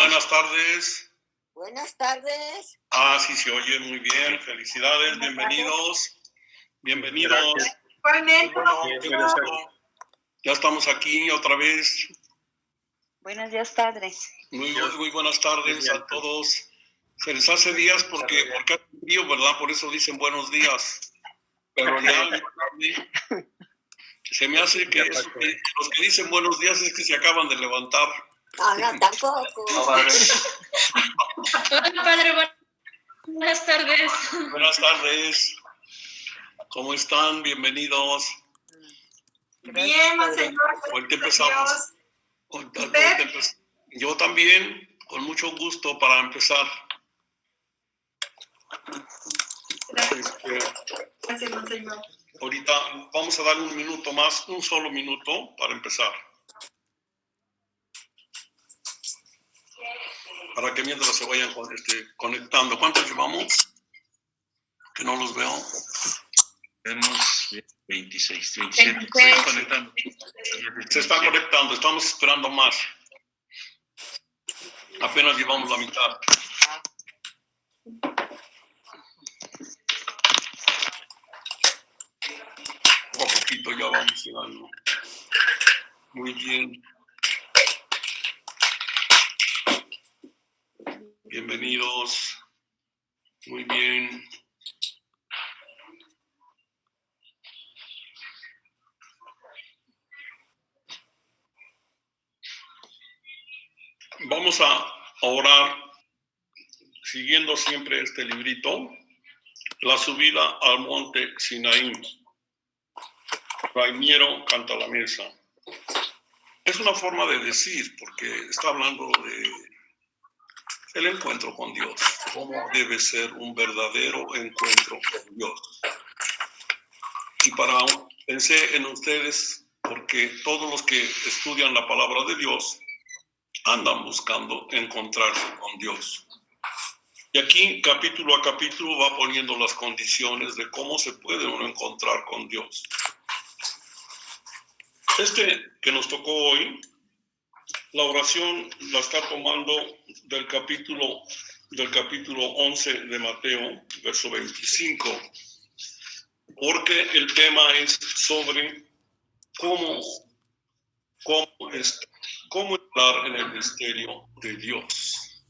Buenas tardes. Buenas tardes. Sí se oye muy bien. Felicidades, bienvenidos. Bienvenidos. Ya estamos aquí otra vez. Buenos días, padre. Muy buenas tardes a todos. Se les hace días porque hace frío, ¿verdad? Por eso dicen buenos días. Pero ya se me hace que los que dicen buenos días es que se acaban de levantar. No, tampoco. Hola, padre. Buenas tardes. Buenas tardes. ¿Cómo están? Bienvenidos. Bien, Monseñor. Ahorita empezamos. Yo también, con mucho gusto para empezar. Gracias, Monseñor. Ahorita vamos a dar un minuto más, un solo minuto para empezar. Para que mientras se vayan conectando. ¿Cuántos llevamos? Que no los veo. Tenemos 26, 27. Se está conectando. Se está conectando, estamos esperando más. Apenas llevamos la mitad. Poco a poquito ya vamos llegando. Muy bien. Bienvenidos. Muy bien. Vamos a orar siguiendo siempre este librito, La subida al monte Sinaí. Rainiero canta la mesa. Es una forma de decir, porque está hablando de el encuentro con Dios, cómo debe ser un verdadero encuentro con Dios. Y pensé en ustedes, porque todos los que estudian la palabra de Dios andan buscando encontrarse con Dios. Y aquí, capítulo a capítulo, va poniendo las condiciones de cómo se puede uno encontrar con Dios. Que nos tocó hoy, la oración la está tomando del capítulo 11 de Mateo, verso 25, porque el tema es sobre cómo entrar en el misterio de Dios.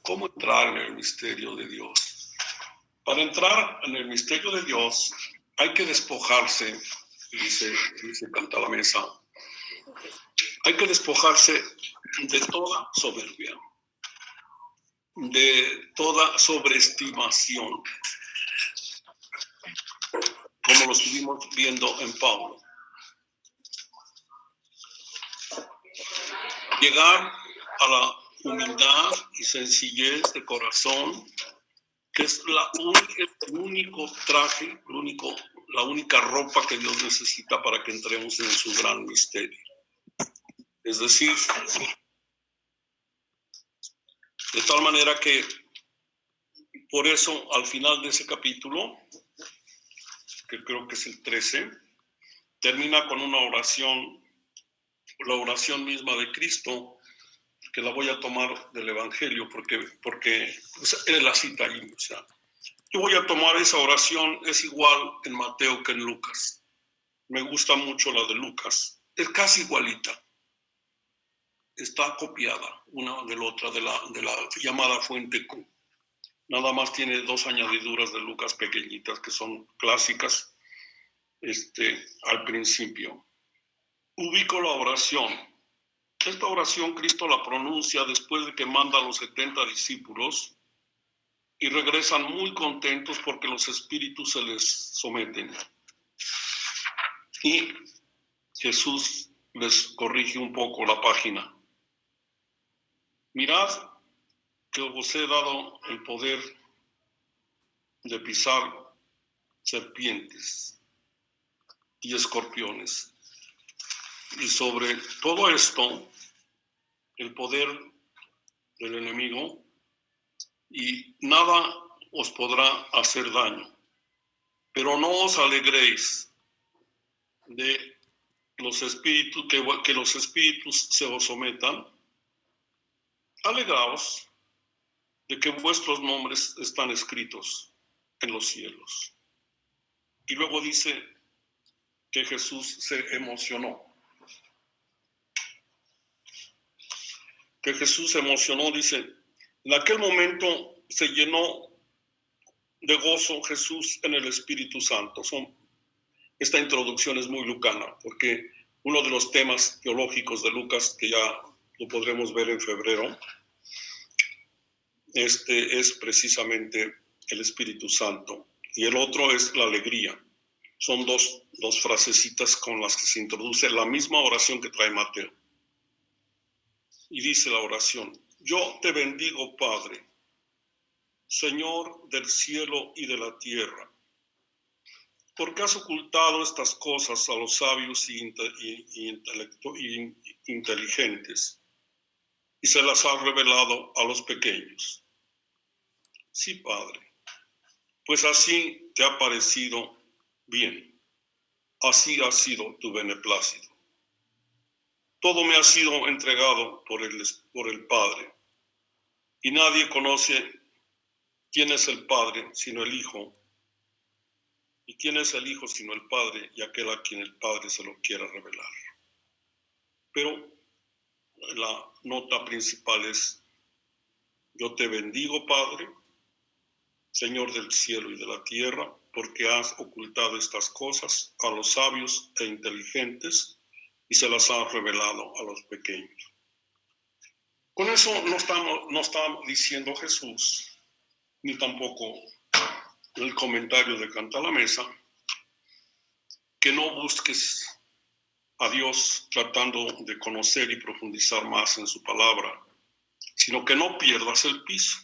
¿Cómo entrar en el misterio de Dios? Para entrar en el misterio de Dios hay que despojarse, dice Canta la Mesa, hay que despojarse de toda soberbia, de toda sobreestimación, como lo estuvimos viendo en Pablo. Llegar a la humildad y sencillez de corazón, que es el único traje, la única ropa que Dios necesita para que entremos en su gran misterio. Es decir, de tal manera que por eso al final de ese capítulo, que creo que es el 13, termina con una oración, la oración misma de Cristo, que la voy a tomar del Evangelio porque es la cita ahí. O sea, yo voy a tomar esa oración, es igual en Mateo que en Lucas. Me gusta mucho la de Lucas, es casi igualita. Está copiada una de la otra, de la llamada fuente Q. Nada más tiene 2 añadiduras de Lucas pequeñitas que son clásicas al principio. Ubico la oración. Esta oración Cristo la pronuncia después de que manda a los 70 discípulos y regresan muy contentos porque los espíritus se les someten. Y Jesús les corrige un poco la página. Mirad que os he dado el poder de pisar serpientes y escorpiones. Y sobre todo esto, el poder del enemigo, y nada os podrá hacer daño. Pero no os alegréis de los espíritus, que los espíritus se os sometan, alegraos de que vuestros nombres están escritos en los cielos. Y luego dice que Jesús se emocionó. Que Jesús se emocionó, dice, en aquel momento se llenó de gozo Jesús en el Espíritu Santo. Esta introducción es muy lucana, porque uno de los temas teológicos de Lucas, que ya lo podremos ver en febrero, es precisamente el Espíritu Santo. Y el otro es la alegría. Son dos frasecitas con las que se introduce la misma oración que trae Mateo. Y dice la oración: yo te bendigo, Padre, Señor del cielo y de la tierra, porque has ocultado estas cosas a los sabios y inteligentes y se las has revelado a los pequeños. Sí, Padre, pues así te ha parecido bien, así ha sido tu beneplácito. Todo me ha sido entregado por el Padre, y nadie conoce quién es el Padre sino el Hijo, y quién es el Hijo sino el Padre y aquel a quien el Padre se lo quiera revelar. Pero la nota principal es: yo te bendigo, Padre, Señor del cielo y de la tierra, porque has ocultado estas cosas a los sabios e inteligentes y se las has revelado a los pequeños. Con eso no estamos diciendo Jesús, ni tampoco el comentario de Canta la Mesa, que no busques a Dios tratando de conocer y profundizar más en su palabra, sino que no pierdas el piso,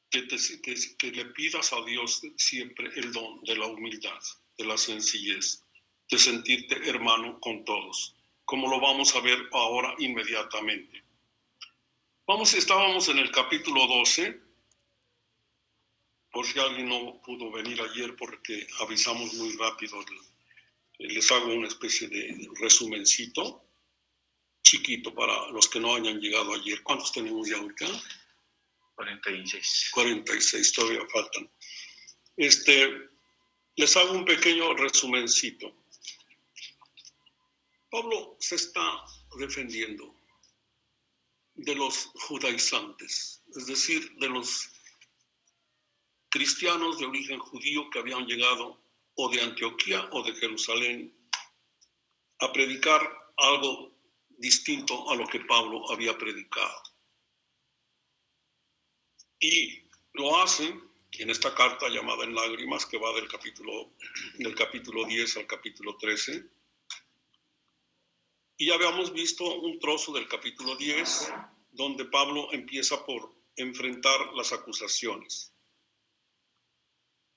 que le pidas a Dios siempre el don de la humildad, de la sencillez, de sentirte hermano con todos, como lo vamos a ver ahora inmediatamente. Estábamos en el capítulo 12, por si alguien no pudo venir ayer porque avisamos muy rápido. Les hago una especie de resumencito chiquito para los que no hayan llegado ayer. ¿Cuántos tenemos ya ahorita? 46. 46, todavía faltan. Les hago un pequeño resumencito. Pablo se está defendiendo de los judaizantes, es decir, de los cristianos de origen judío que habían llegado o de Antioquía o de Jerusalén a predicar algo distinto a lo que Pablo había predicado. Y lo hacen en esta carta llamada En Lágrimas, que va del capítulo 10 al capítulo 13. Y ya habíamos visto un trozo del capítulo 10, donde Pablo empieza por enfrentar las acusaciones.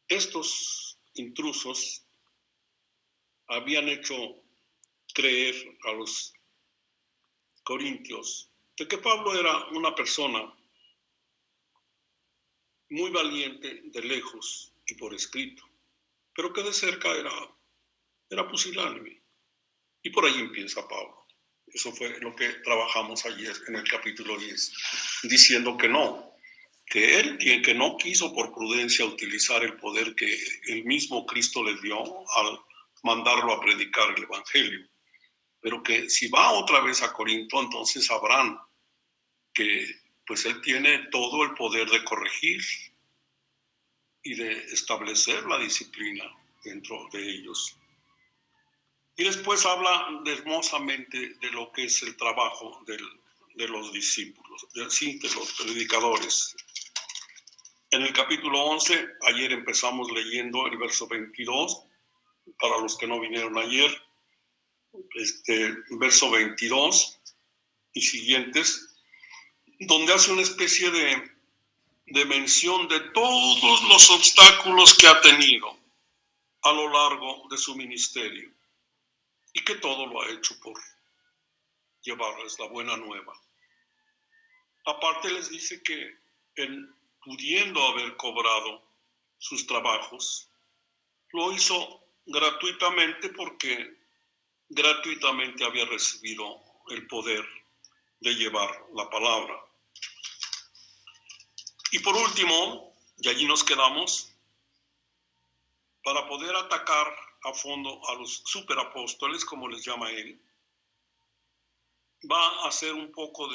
Estos intrusos habían hecho creer a los corintios de que Pablo era una persona muy valiente de lejos y por escrito, pero que de cerca era pusilánime. Y por ahí empieza Pablo. Eso fue lo que trabajamos ayer en el capítulo 10, diciendo que no, que él que no quiso por prudencia utilizar el poder que el mismo Cristo le dio al mandarlo a predicar el Evangelio, pero que si va otra vez a Corinto, entonces sabrán que pues él tiene todo el poder de corregir y de establecer la disciplina dentro de ellos. Y después habla hermosamente de lo que es el trabajo de los discípulos, de los predicadores. En el capítulo 11, ayer empezamos leyendo el verso 22, para los que no vinieron ayer, verso 22 y siguientes, donde hace una especie de mención de todos los obstáculos que ha tenido a lo largo de su ministerio y que todo lo ha hecho por llevarles la buena nueva. Aparte les dice que él, pudiendo haber cobrado sus trabajos, lo hizo gratuitamente porque gratuitamente había recibido el poder de llevar la palabra. Y por último, y allí nos quedamos, para poder atacar a fondo a los superapóstoles, como les llama él, va a hacer un poco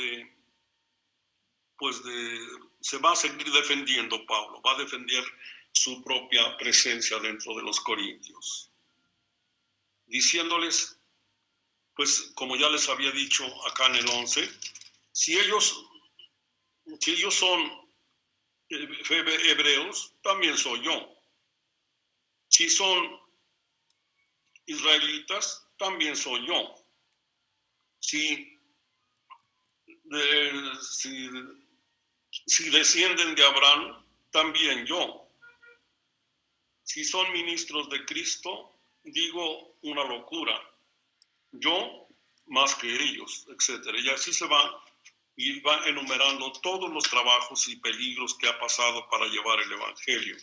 se va a seguir defendiendo Pablo, va a defender su propia presencia dentro de los corintios, diciéndoles, pues como ya les había dicho acá en el 11, si ellos son hebreos, también soy yo. Si son israelitas, también soy yo. Si descienden de Abraham, también yo. Si son ministros de Cristo, digo una locura. Yo más que ellos, etc. Y así se va y va enumerando todos los trabajos y peligros que ha pasado para llevar el evangelio.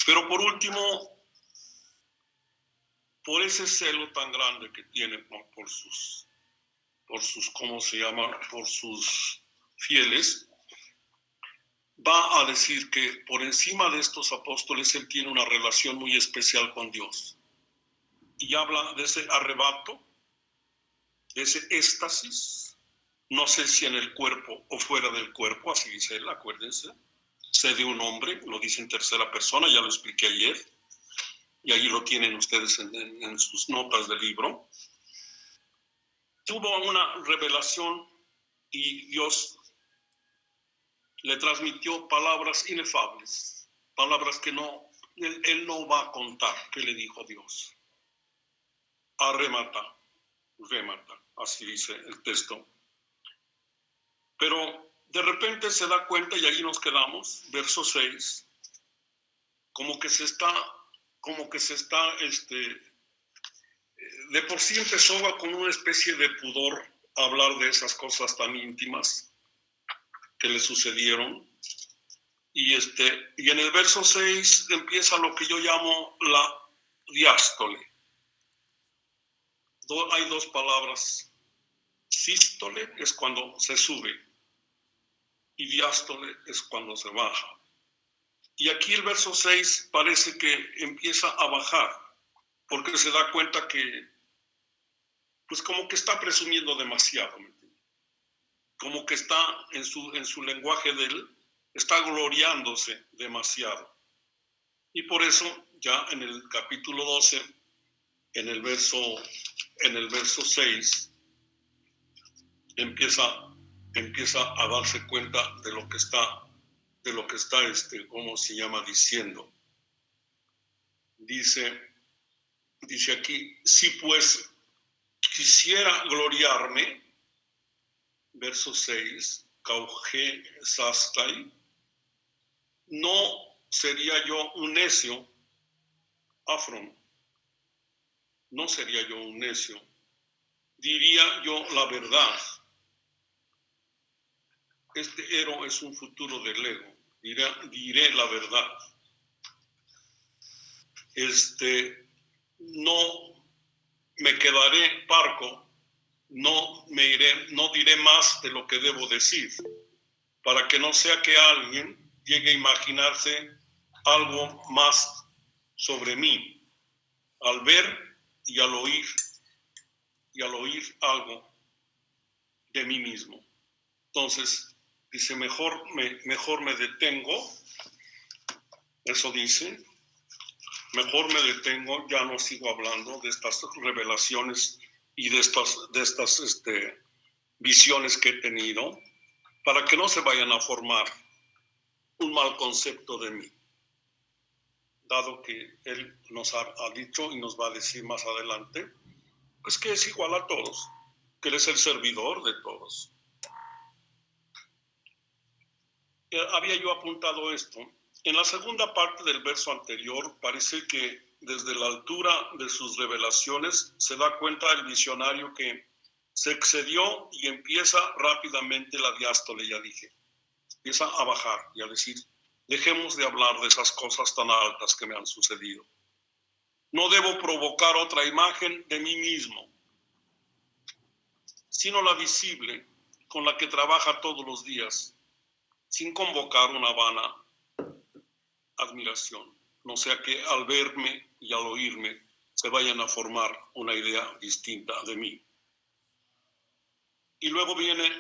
Pero por último, por ese celo tan grande que tiene por sus, ¿cómo se llama? Por sus fieles, va a decir que por encima de estos apóstoles él tiene una relación muy especial con Dios. Y habla de ese arrebato, de ese éxtasis, no sé si en el cuerpo o fuera del cuerpo, así dice él, acuérdense. Sé de un hombre, lo dice en tercera persona, ya lo expliqué ayer, y allí lo tienen ustedes en sus notas del libro. Tuvo una revelación y Dios le transmitió palabras inefables, palabras que él no va a contar, que le dijo Dios. Remata, así dice el texto. Pero de repente se da cuenta, y allí nos quedamos, verso 6, como que se está, de por sí empezó con una especie de pudor a hablar de esas cosas tan íntimas que le sucedieron. Y en el verso 6 empieza lo que yo llamo la diástole. Hay dos palabras. Sístole es cuando se sube y diástole es cuando se baja. Y aquí el verso 6 parece que empieza a bajar, porque se da cuenta que, pues como que está presumiendo demasiado, como que está en su lenguaje de él, está gloriándose demasiado. Y por eso ya en el capítulo 12, en el verso 6, empieza a darse cuenta de lo que está, ¿cómo se llama? Diciendo. Dice aquí, si pues quisiera gloriarme, verso 6, cauge sastai, no sería yo un necio, afron, no sería yo un necio, diría yo la verdad. Este ero es un futuro del ego, diré la verdad. No me quedaré parco, no diré más de lo que debo decir, para que no sea que alguien llegue a imaginarse algo más sobre mí, al ver y al oír algo de mí mismo. Entonces, dice, mejor me detengo, eso dice, mejor me detengo, ya no sigo hablando de estas revelaciones y de estas visiones que he tenido, para que no se vayan a formar un mal concepto de mí, dado que él nos ha dicho y nos va a decir más adelante, pues que es igual a todos, que él es el servidor de todos. Había yo apuntado esto. En la segunda parte del verso anterior parece que desde la altura de sus revelaciones se da cuenta el visionario que se excedió y empieza rápidamente la diástole, ya dije. Empieza a bajar y a decir, dejemos de hablar de esas cosas tan altas que me han sucedido. No debo provocar otra imagen de mí mismo. sino la visible, con la que trabaja todos los días, sin convocar una vana admiración, no sea que al verme y al oírme se vayan a formar una idea distinta de mí. Y luego viene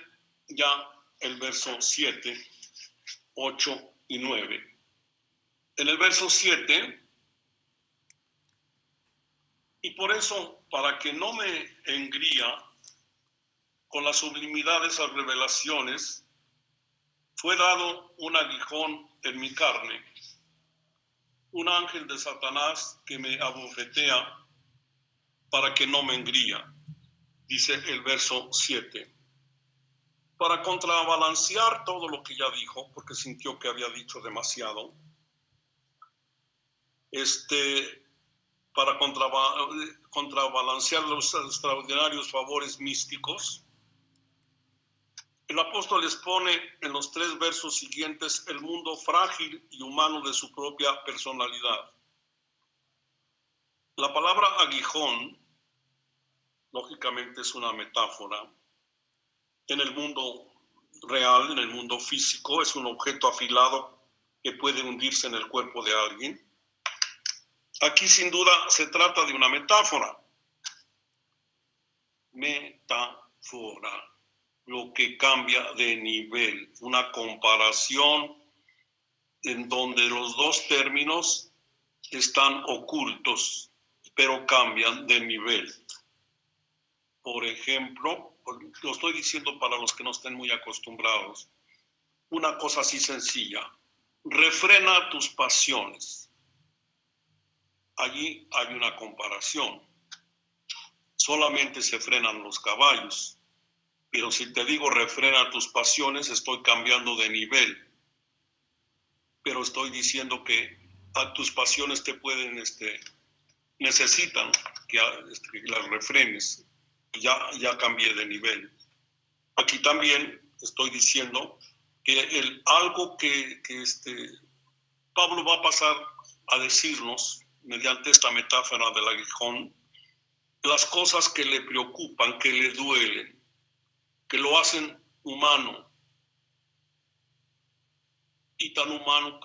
ya el verso 7, 8 y 9. En el verso 7, y por eso, para que no me engría con las sublimidades de esas revelaciones, fue dado un aguijón en mi carne, un ángel de Satanás que me abofetea para que no me engría, dice el verso 7. Para contrabalancear todo lo que ya dijo, porque sintió que había dicho demasiado, para contrabalancear los extraordinarios favores místicos, el apóstol expone en los 3 versos siguientes el mundo frágil y humano de su propia personalidad. La palabra aguijón, lógicamente, es una metáfora. En el mundo real, en el mundo físico, es un objeto afilado que puede hundirse en el cuerpo de alguien. Aquí, sin duda, se trata de una metáfora. Metáfora. Lo que cambia de nivel, una comparación en donde los dos términos están ocultos, pero cambian de nivel. Por ejemplo, lo estoy diciendo para los que no estén muy acostumbrados, una cosa así sencilla: refrena tus pasiones. Allí hay una comparación. Solamente se frenan los caballos. Pero si te digo refrena tus pasiones, estoy cambiando de nivel. Pero estoy diciendo que a tus pasiones te pueden, necesitan que las refrenes. Ya cambié de nivel. Aquí también estoy diciendo que algo que Pablo va a pasar a decirnos mediante esta metáfora del aguijón, las cosas que le preocupan, que le duelen, que lo hacen humano, y tan humano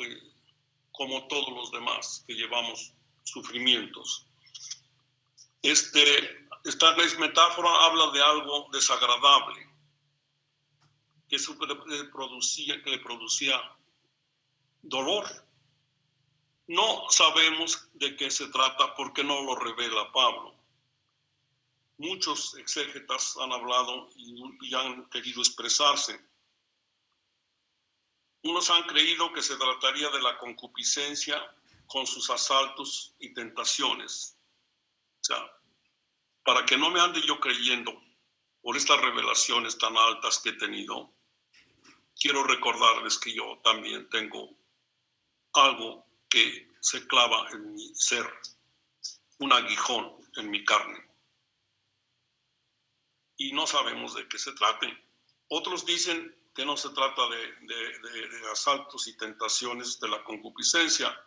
como todos los demás que llevamos sufrimientos. Esta metáfora habla de algo desagradable que le producía dolor. No sabemos de qué se trata porque no lo revela Pablo. Muchos exégetas han hablado y han querido expresarse. Unos han creído que se trataría de la concupiscencia con sus asaltos y tentaciones. O sea, para que no me ande yo creyendo por estas revelaciones tan altas que he tenido, quiero recordarles que yo también tengo algo que se clava en mi ser, un aguijón en mi carne. Y no sabemos de qué se trate. Otros dicen que no se trata de asaltos y tentaciones de la concupiscencia,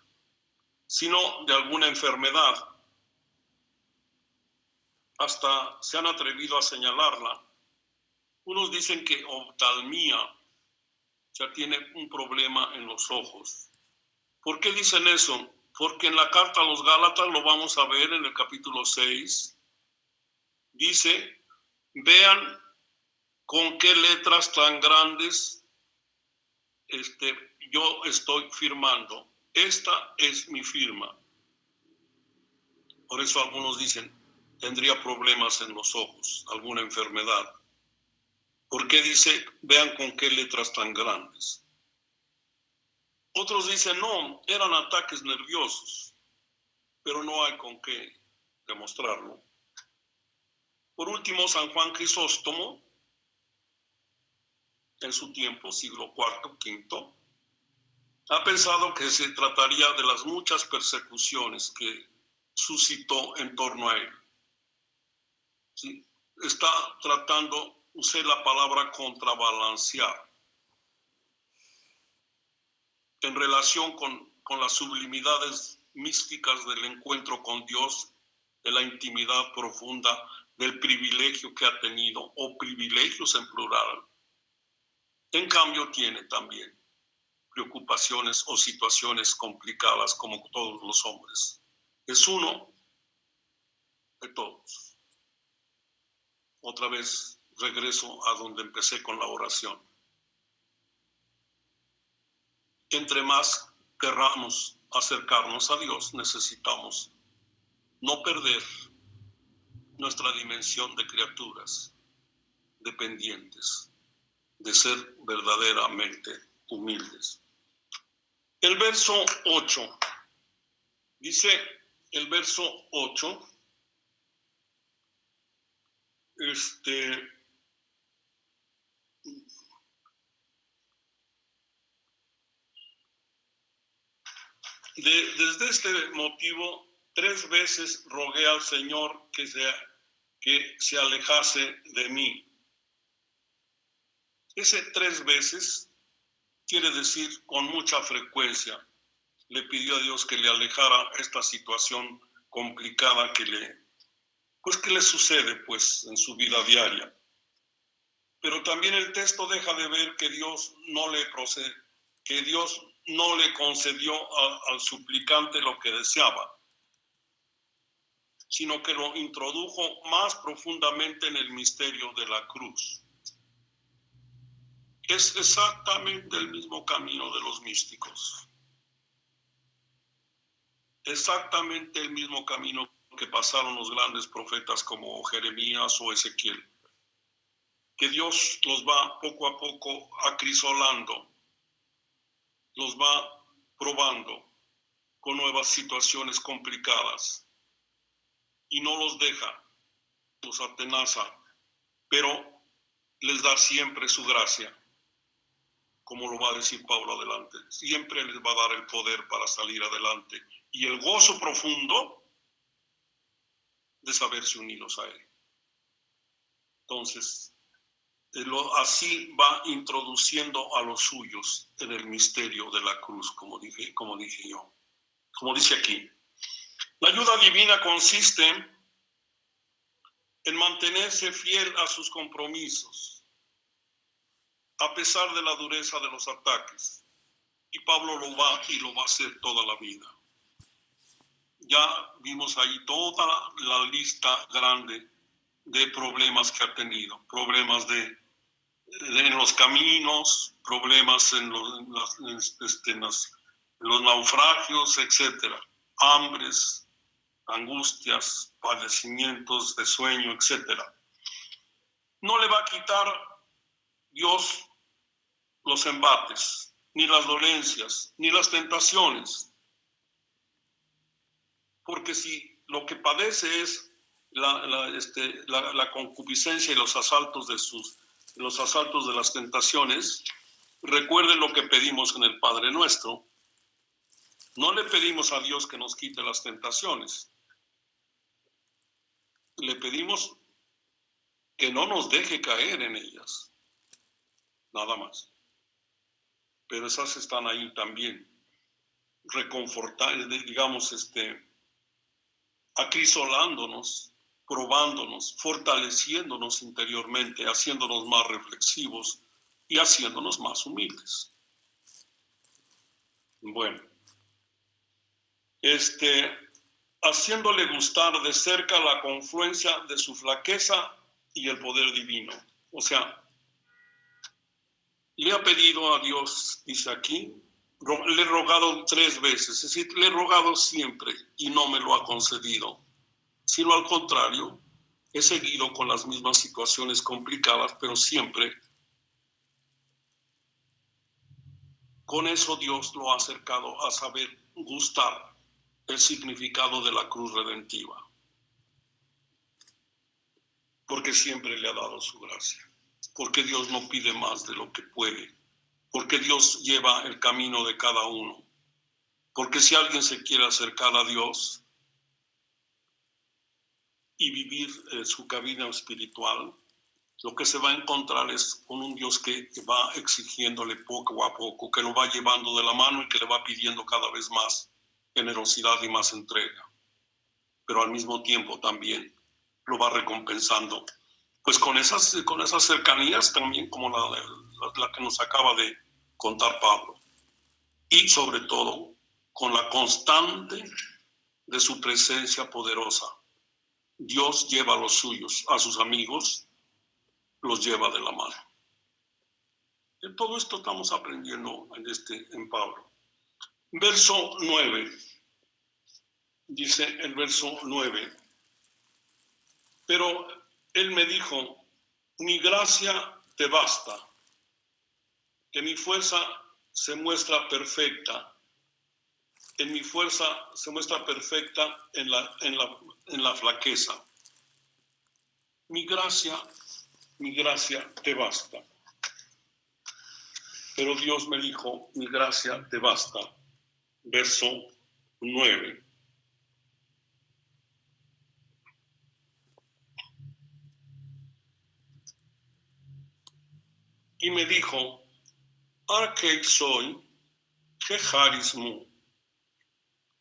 sino de alguna enfermedad. Hasta se han atrevido a señalarla. Unos dicen que oftalmía, o sea, tiene un problema en los ojos. ¿Por qué dicen eso? Porque en la carta a los Gálatas, lo vamos a ver en el capítulo 6, dice: vean con qué letras tan grandes yo estoy firmando. Esta es mi firma. Por eso algunos dicen, tendría problemas en los ojos, alguna enfermedad. ¿Por qué dice, vean con qué letras tan grandes? Otros dicen, no, eran ataques nerviosos, pero no hay con qué demostrarlo. Por último, San Juan Crisóstomo, en su tiempo, siglo IV, V, ha pensado que se trataría de las muchas persecuciones que suscitó en torno a él. ¿Sí? Está tratando, usé la palabra contrabalancear, en relación con las sublimidades místicas del encuentro con Dios, de la intimidad profunda del privilegio que ha tenido, o privilegios en plural. En cambio, tiene también preocupaciones o situaciones complicadas como todos los hombres. Es uno de todos. Otra vez regreso a donde empecé con la oración. Entre más querramos acercarnos a Dios, necesitamos no perder nuestra dimensión de criaturas dependientes, de ser verdaderamente humildes. El verso 8, dice el verso 8, desde este motivo, 3 veces rogué al Señor que se alejase de mí. Ese 3 veces quiere decir con mucha frecuencia. Le pidió a Dios que le alejara esta situación complicada que le sucede pues en su vida diaria. Pero también el texto deja de ver que Dios no le concedió al suplicante lo que deseaba, sino que lo introdujo más profundamente en el misterio de la cruz. Es exactamente el mismo camino de los místicos. Exactamente el mismo camino que pasaron los grandes profetas como Jeremías o Ezequiel. Que Dios los va poco a poco acrisolando, los va probando con nuevas situaciones complicadas y no los deja, los atenaza, pero les da siempre su gracia, como lo va a decir Pablo adelante. Siempre les va a dar el poder para salir adelante y el gozo profundo de saberse unidos a Él. Entonces, así va introduciendo a los suyos en el misterio de la cruz, como dije yo. Como dice aquí, la ayuda divina consiste en mantenerse fiel a sus compromisos, a pesar de la dureza de los ataques. Y Pablo lo va a hacer toda la vida. Ya vimos ahí toda la lista grande de problemas que ha tenido, problemas en los caminos, problemas en los naufragios, etcétera, hambres, angustias, padecimientos de sueño, etcétera. No le va a quitar Dios los embates, ni las dolencias, ni las tentaciones, porque si lo que padece es la concupiscencia y los asaltos de las tentaciones, recuerden lo que pedimos en el Padre Nuestro. No le pedimos a Dios que nos quite las tentaciones. Le pedimos que no nos deje caer en ellas. Nada más. Pero esas están ahí también. Reconfortando, digamos, acrisolándonos, probándonos, fortaleciéndonos interiormente, haciéndonos más reflexivos y haciéndonos más humildes. Bueno, haciéndole gustar de cerca la confluencia de su flaqueza y el poder divino. O sea, le ha pedido a Dios, dice aquí, le he rogado 3 veces, es decir, le he rogado siempre y no me lo ha concedido, sino al contrario, he seguido con las mismas situaciones complicadas, pero siempre con eso Dios lo ha acercado a saber gustar el significado de la cruz redentiva, porque siempre le ha dado su gracia, porque Dios no pide más de lo que puede, porque Dios lleva el camino de cada uno, porque si alguien se quiere acercar a Dios y vivir su camino espiritual, lo que se va a encontrar es con un Dios que va exigiéndole poco a poco, que lo va llevando de la mano y que le va pidiendo cada vez más generosidad y más entrega, pero al mismo tiempo también lo va recompensando. Pues con esas cercanías también, como la que nos acaba de contar Pablo. Y sobre todo, con la constante de su presencia poderosa. Dios lleva a los suyos, a sus amigos, los lleva de la mano. De todo esto estamos aprendiendo en Pablo. Verso 9. Dice el verso 9. Pero él me dijo, mi gracia te basta, que mi fuerza se muestra perfecta. En mi fuerza se muestra perfecta en la flaqueza. Mi gracia te basta. Pero Dios me dijo, mi gracia te basta. Verso 9. Y me dijo, arque soy, jeharismo.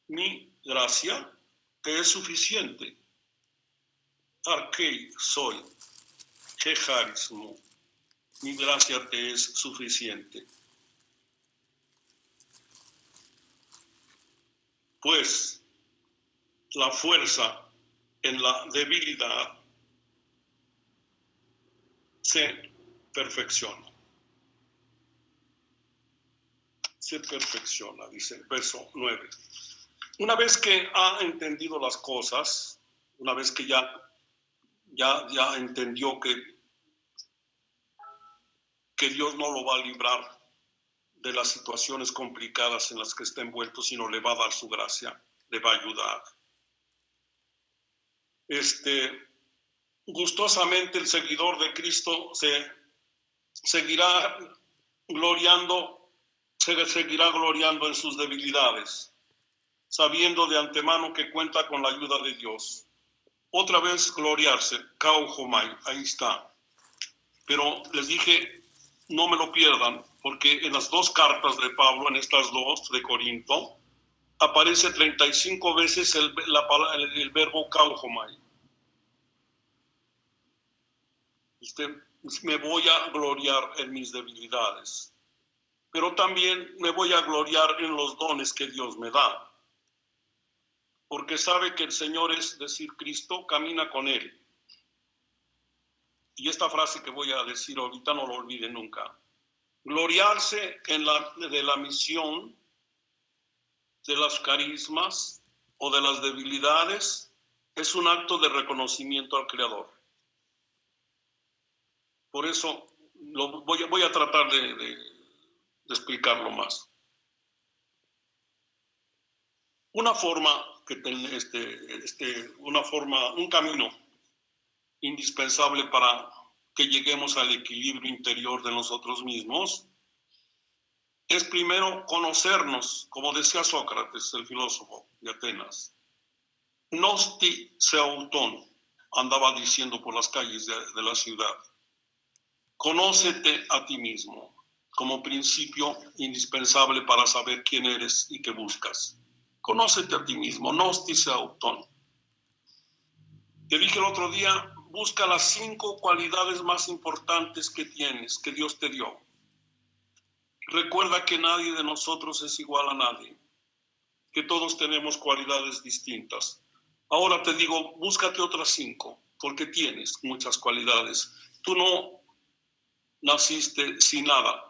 Mi gracia te es suficiente. Arque soy, jeharismo. Mi gracia te es suficiente. Pues la fuerza en la debilidad se perfecciona. Se perfecciona, dice verso 9. Una vez que ha entendido las cosas, una vez que ya entendió que Dios no lo va a librar de las situaciones complicadas en las que está envuelto, sino le va a dar su gracia, le va a ayudar. Gustosamente el seguidor de Cristo se seguirá gloriando en sus debilidades, sabiendo de antemano que cuenta con la ayuda de Dios. Otra vez gloriarse, kauhomai, ahí está. Pero les dije, no me lo pierdan, porque en las dos cartas de Pablo, en estas dos de Corinto, aparece 35 veces el verbo kauhomai. Me voy a gloriar en mis debilidades, pero también me voy a gloriar en los dones que Dios me da, porque sabe que el Señor, es decir, Cristo, camina con Él. Y esta frase que voy a decir ahorita no lo olviden nunca. Gloriarse de la misión, de los carismas o de las debilidades es un acto de reconocimiento al Creador. Por eso voy a tratar de explicarlo más. Una forma un camino indispensable para que lleguemos al equilibrio interior de nosotros mismos es primero conocernos, como decía Sócrates, el filósofo de Atenas. Nosti seauton, andaba diciendo por las calles de la ciudad. Conócete a ti mismo como principio indispensable para saber quién eres y qué buscas. Conócete a ti mismo, nosti seauton. Te dije el otro día, busca las 5 cualidades más importantes que tienes, que Dios te dio. Recuerda que nadie de nosotros es igual a nadie, que todos tenemos cualidades distintas. Ahora te digo, búscate otras 5, porque tienes muchas cualidades. Tú no naciste sin nada.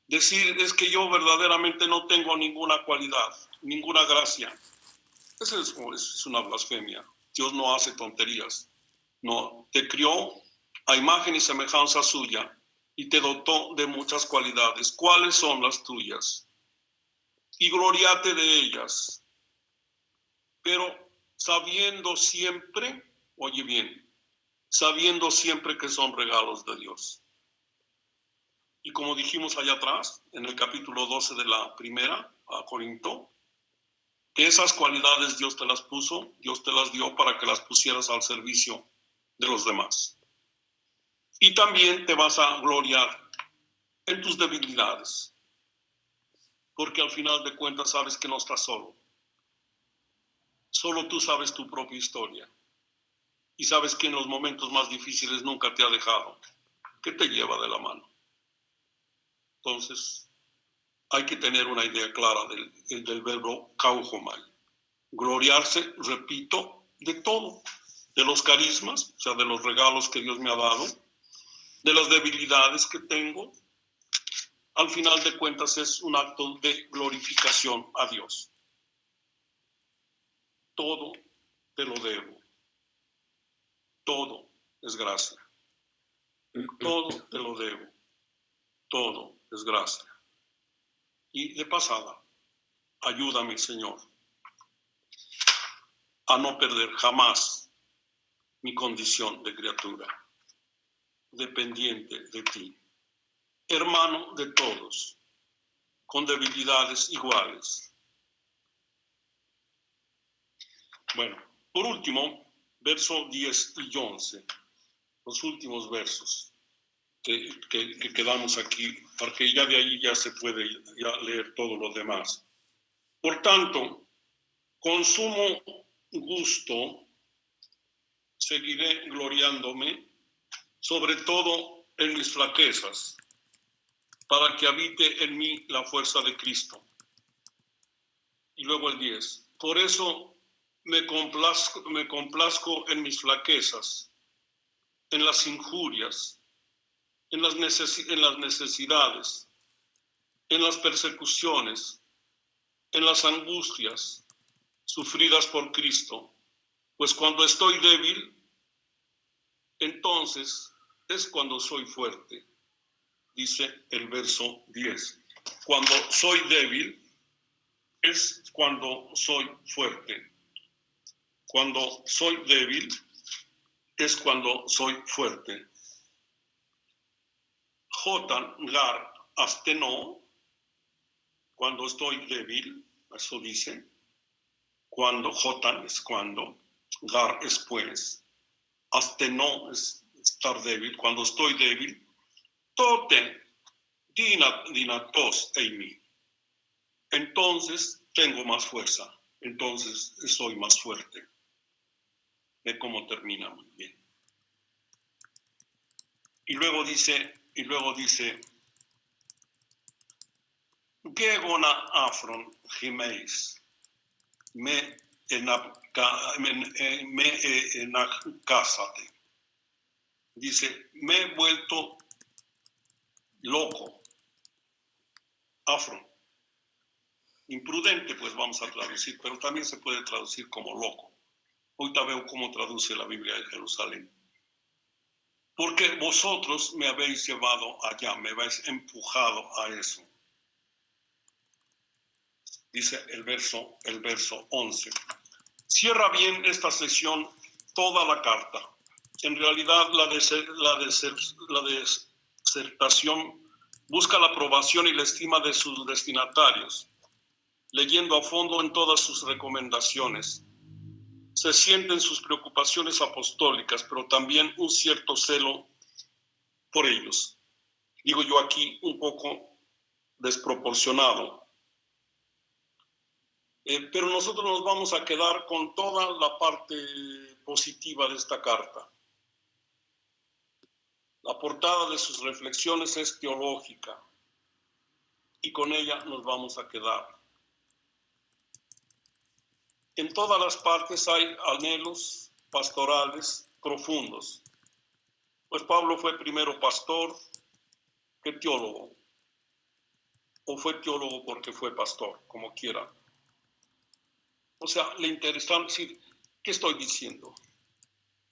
Decir es que yo verdaderamente no tengo ninguna cualidad, ninguna gracia. Eso es una blasfemia. Dios no hace tonterías. No, te crió a imagen y semejanza suya y te dotó de muchas cualidades. ¿Cuáles son las tuyas? Y gloriate de ellas. Pero sabiendo siempre, oye bien, sabiendo siempre que son regalos de Dios. Y como dijimos allá atrás, en el capítulo 12 de la primera a Corinto, que esas cualidades Dios te las puso, Dios te las dio para que las pusieras al servicio de los demás. Y también te vas a gloriar en tus debilidades, porque al final de cuentas sabes que no estás solo. Solo tú sabes tu propia historia. y sabes que en los momentos más difíciles nunca te ha dejado, que te lleva de la mano. Entonces, hay que tener una idea clara del verbo kauhomai. Gloriarse, repito, de todo, de los carismas, o sea, de los regalos que Dios me ha dado, de las debilidades que tengo. Al final de cuentas es un acto de glorificación a Dios. Todo te lo debo. Todo es gracia. Todo te lo debo. Todo es gracia. Y de pasada, ayúdame, Señor, a no perder jamás mi condición de criatura, dependiente de ti, hermano de todos, con debilidades iguales. Bueno, por último, verso 10 y 11, los últimos versos que quedamos aquí, porque ya de ahí ya se puede ya leer todo lo demás. Por tanto, con sumo gusto seguiré gloriándome, sobre todo en mis flaquezas, para que habite en mí la fuerza de Cristo. Y luego el 10. Por eso me complazco en mis flaquezas, en las injurias, en las necesidades, en las persecuciones, en las angustias sufridas por Cristo. Pues cuando estoy débil, entonces es cuando soy fuerte, dice el verso 10. Cuando soy débil, es cuando soy fuerte. Cuando soy débil, es cuando soy fuerte. Jotan gar asteno, cuando estoy débil, eso dice. Cuando, jotan es cuando, gar es pues, asteno es estar débil. Cuando estoy débil, tote dinatos eimi. Entonces tengo más fuerza, entonces soy más fuerte. Ve cómo termina muy bien. Y luego dice, Gegona afron gimeis, me enacásate. Dice, me he vuelto loco. Afron. Imprudente, pues vamos a traducir, pero también se puede traducir como loco. Ahorita veo cómo traduce la Biblia de Jerusalén. Porque vosotros me habéis llevado allá, me habéis empujado a eso. Dice el verso 11. Cierra bien esta sesión toda la carta. En realidad la disertación busca la aprobación y la estima de sus destinatarios, leyendo a fondo en todas sus recomendaciones. Se sienten sus preocupaciones apostólicas, pero también un cierto celo por ellos. Digo yo aquí un poco desproporcionado. Pero nosotros nos vamos a quedar con toda la parte positiva de esta carta. La portada de sus reflexiones es teológica y con ella nos vamos a quedar. En todas las partes hay anhelos pastorales profundos. Pues Pablo fue primero pastor que teólogo, o fue teólogo porque fue pastor, como quiera. O sea, le interesa decir, ¿qué estoy diciendo?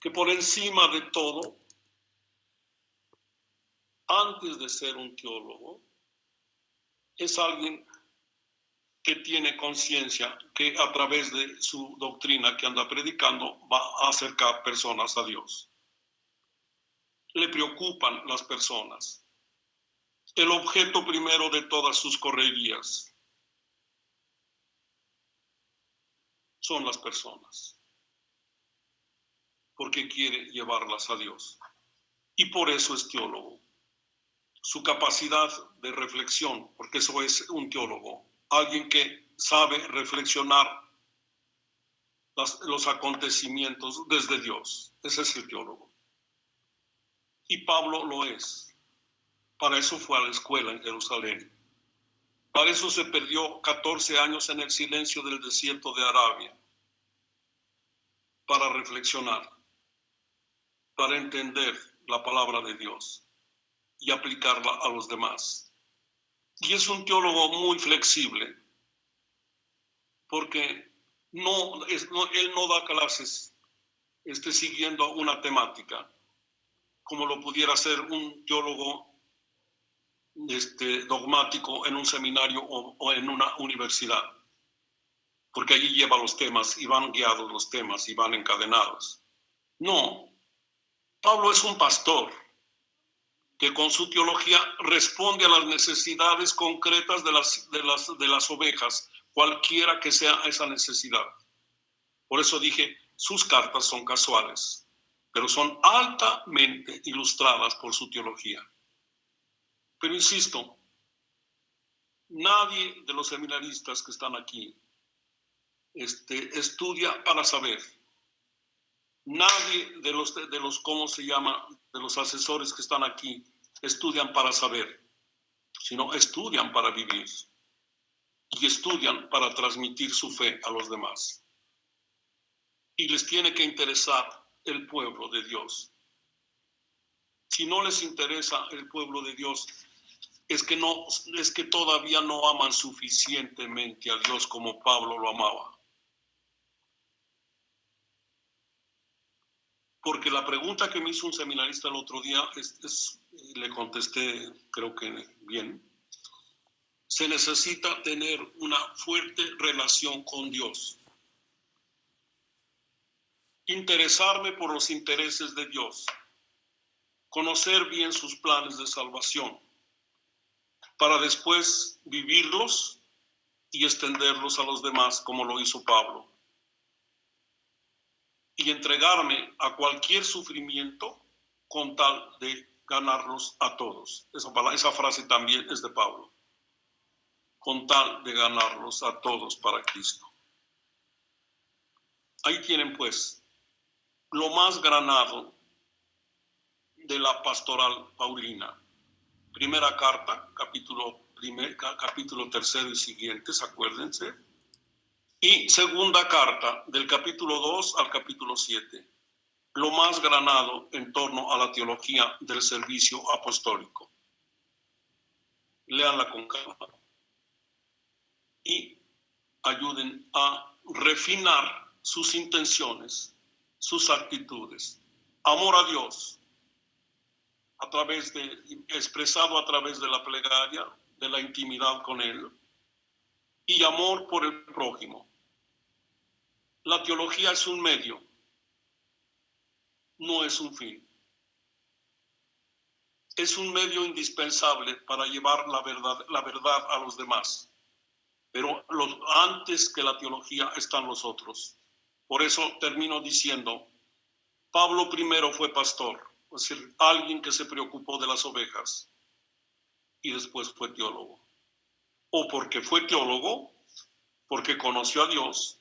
Que por encima de todo, antes de ser un teólogo, es alguien que tiene conciencia que a través de su doctrina que anda predicando va a acercar personas a Dios. Le preocupan las personas. El objeto primero de todas sus correrías son las personas, porque quiere llevarlas a Dios. Y por eso es teólogo. Su capacidad de reflexión, porque eso es un teólogo, alguien que sabe reflexionar los acontecimientos desde Dios. Ese es el teólogo. Y Pablo lo es. Para eso fue a la escuela en Jerusalén. Para eso se perdió 14 años en el silencio del desierto de Arabia. Para reflexionar, para entender la palabra de Dios y aplicarla a los demás. Y es un teólogo muy flexible, porque él no da clases siguiendo una temática, como lo pudiera hacer un teólogo dogmático en un seminario o en una universidad, porque allí lleva los temas y van guiados los temas y van encadenados. No, Pablo es un pastor que con su teología responde a las necesidades concretas de las ovejas, cualquiera que sea esa necesidad. Por eso dije, sus cartas son casuales, pero son altamente ilustradas por su teología. Pero insisto, nadie de los seminaristas que están aquí estudia para saber. Nadie de los, ¿cómo se llama?, de los asesores que están aquí estudian para saber, sino estudian para vivir y estudian para transmitir su fe a los demás. Y les tiene que interesar el pueblo de Dios. Si no les interesa el pueblo de Dios, es que todavía no aman suficientemente a Dios como Pablo lo amaba. Porque la pregunta que me hizo un seminarista el otro día, le contesté, creo que bien. Se necesita tener una fuerte relación con Dios. Interesarme por los intereses de Dios. Conocer bien sus planes de salvación. Para después vivirlos y extenderlos a los demás, como lo hizo Pablo. Y entregarme a cualquier sufrimiento con tal de ganarlos a todos. Esa frase también es de Pablo. Con tal de ganarlos a todos para Cristo. Ahí tienen pues lo más granado de la pastoral paulina. Primera carta, capítulo 3 y siguientes, acuérdense. Y segunda carta, del capítulo 2 al capítulo 7. Lo más granado en torno a la teología del servicio apostólico. Léanla con calma. Y ayuden a refinar sus intenciones, sus actitudes. Amor a Dios, expresado a través de la plegaria, de la intimidad con Él, y amor por el prójimo. La teología es un medio, no es un fin. Es un medio indispensable para llevar la verdad a los demás. Pero antes que la teología están los otros. Por eso termino diciendo, Pablo primero fue pastor, es decir, alguien que se preocupó de las ovejas, y después fue teólogo. O porque fue teólogo, porque conoció a Dios,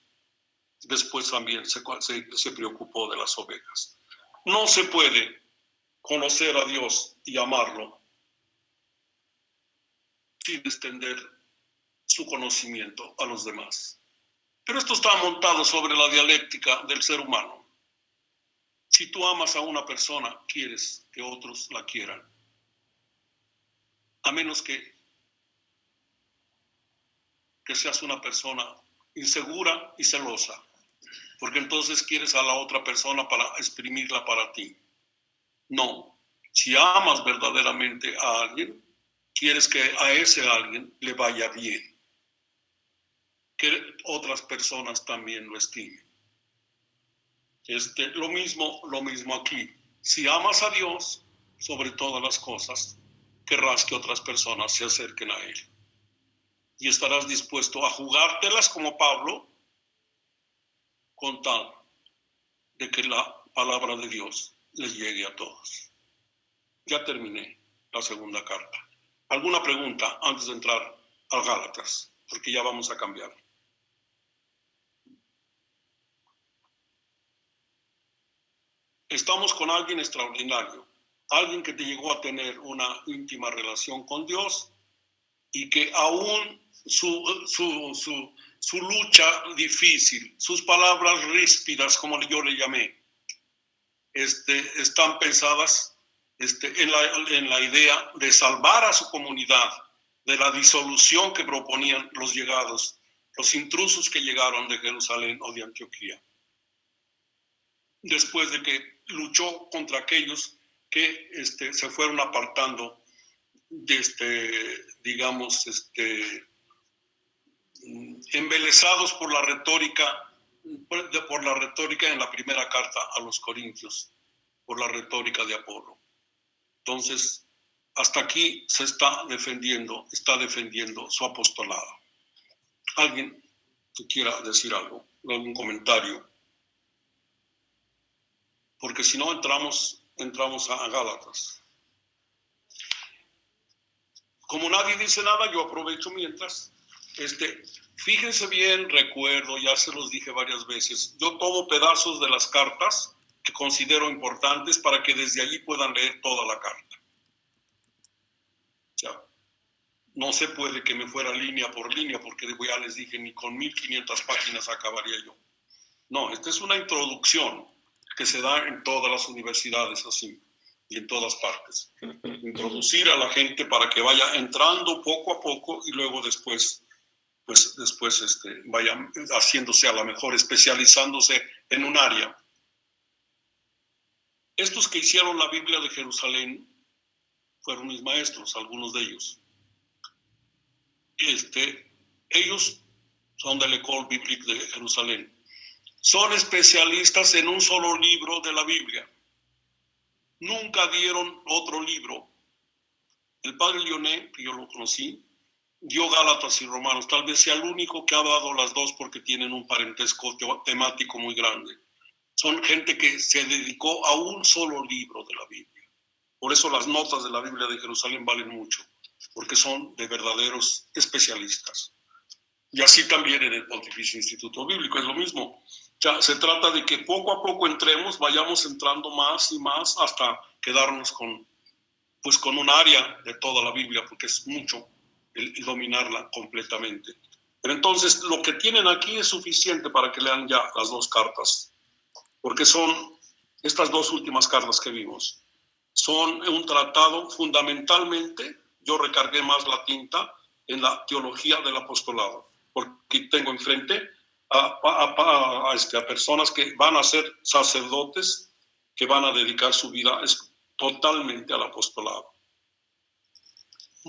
después también se preocupó de las ovejas. No se puede conocer a Dios y amarlo sin extender su conocimiento a los demás. Pero esto está montado sobre la dialéctica del ser humano. Si tú amas a una persona, quieres que otros la quieran. A menos que seas una persona insegura y celosa, porque entonces quieres a la otra persona para exprimirla para ti. No, si amas verdaderamente a alguien, quieres que a ese alguien le vaya bien, que otras personas también lo estimen. Lo mismo aquí. Si amas a Dios sobre todas las cosas, querrás que otras personas se acerquen a Él. Y estarás dispuesto a jugártelas como Pablo, con tal de que la palabra de Dios les llegue a todos. Ya terminé la segunda carta. ¿Alguna pregunta antes de entrar al Gálatas? Porque ya vamos a cambiar. estamos con alguien extraordinario, alguien que te llegó a tener una íntima relación con Dios y que aún su lucha difícil, sus palabras ríspidas, como yo le llamé, están pensadas en la idea de salvar a su comunidad de la disolución que proponían los llegados, los intrusos que llegaron de Jerusalén o de Antioquía, después de que luchó contra aquellos que se fueron apartando de embelesados por la retórica en la primera carta a los Corintios, por la retórica de Apolo. Entonces, hasta aquí está defendiendo su apostolado. ¿Alguien que quiera decir algo, algún comentario? Porque si no, entramos a Gálatas. Como nadie dice nada, yo aprovecho mientras. Fíjense bien, recuerdo, ya se los dije varias veces, yo tomo pedazos de las cartas que considero importantes para que desde allí puedan leer toda la carta. O sea, no se puede que me fuera línea por línea, porque ya les dije, ni con 1500 páginas acabaría yo. No, esta es una introducción que se da en todas las universidades así, y en todas partes. Introducir a la gente para que vaya entrando poco a poco y luego después vaya haciéndose a la mejor, especializándose en un área. Estos que hicieron la Biblia de Jerusalén fueron mis maestros, algunos de ellos. Ellos son de la École Biblique de Jerusalén. Son especialistas en un solo libro de la Biblia. Nunca dieron otro libro. El padre Lyonnais, que yo lo conocí, dio Gálatas y Romanos. Tal vez sea el único que ha dado las dos porque tienen un parentesco temático muy grande. Son gente que se dedicó a un solo libro de la Biblia. Por eso las notas de la Biblia de Jerusalén valen mucho, porque son de verdaderos especialistas. Y así también en el Pontificio Instituto Bíblico es lo mismo. Ya se trata de que poco a poco entremos, vayamos entrando más y más hasta quedarnos con un área de toda la Biblia, porque es mucho el dominarla completamente. Pero entonces lo que tienen aquí es suficiente para que lean ya las dos cartas, porque son estas dos últimas cartas que vimos. Son un tratado fundamentalmente, yo recargué más la tinta en la teología del apostolado, porque tengo enfrente a personas que van a ser sacerdotes, que van a dedicar su vida totalmente al apostolado.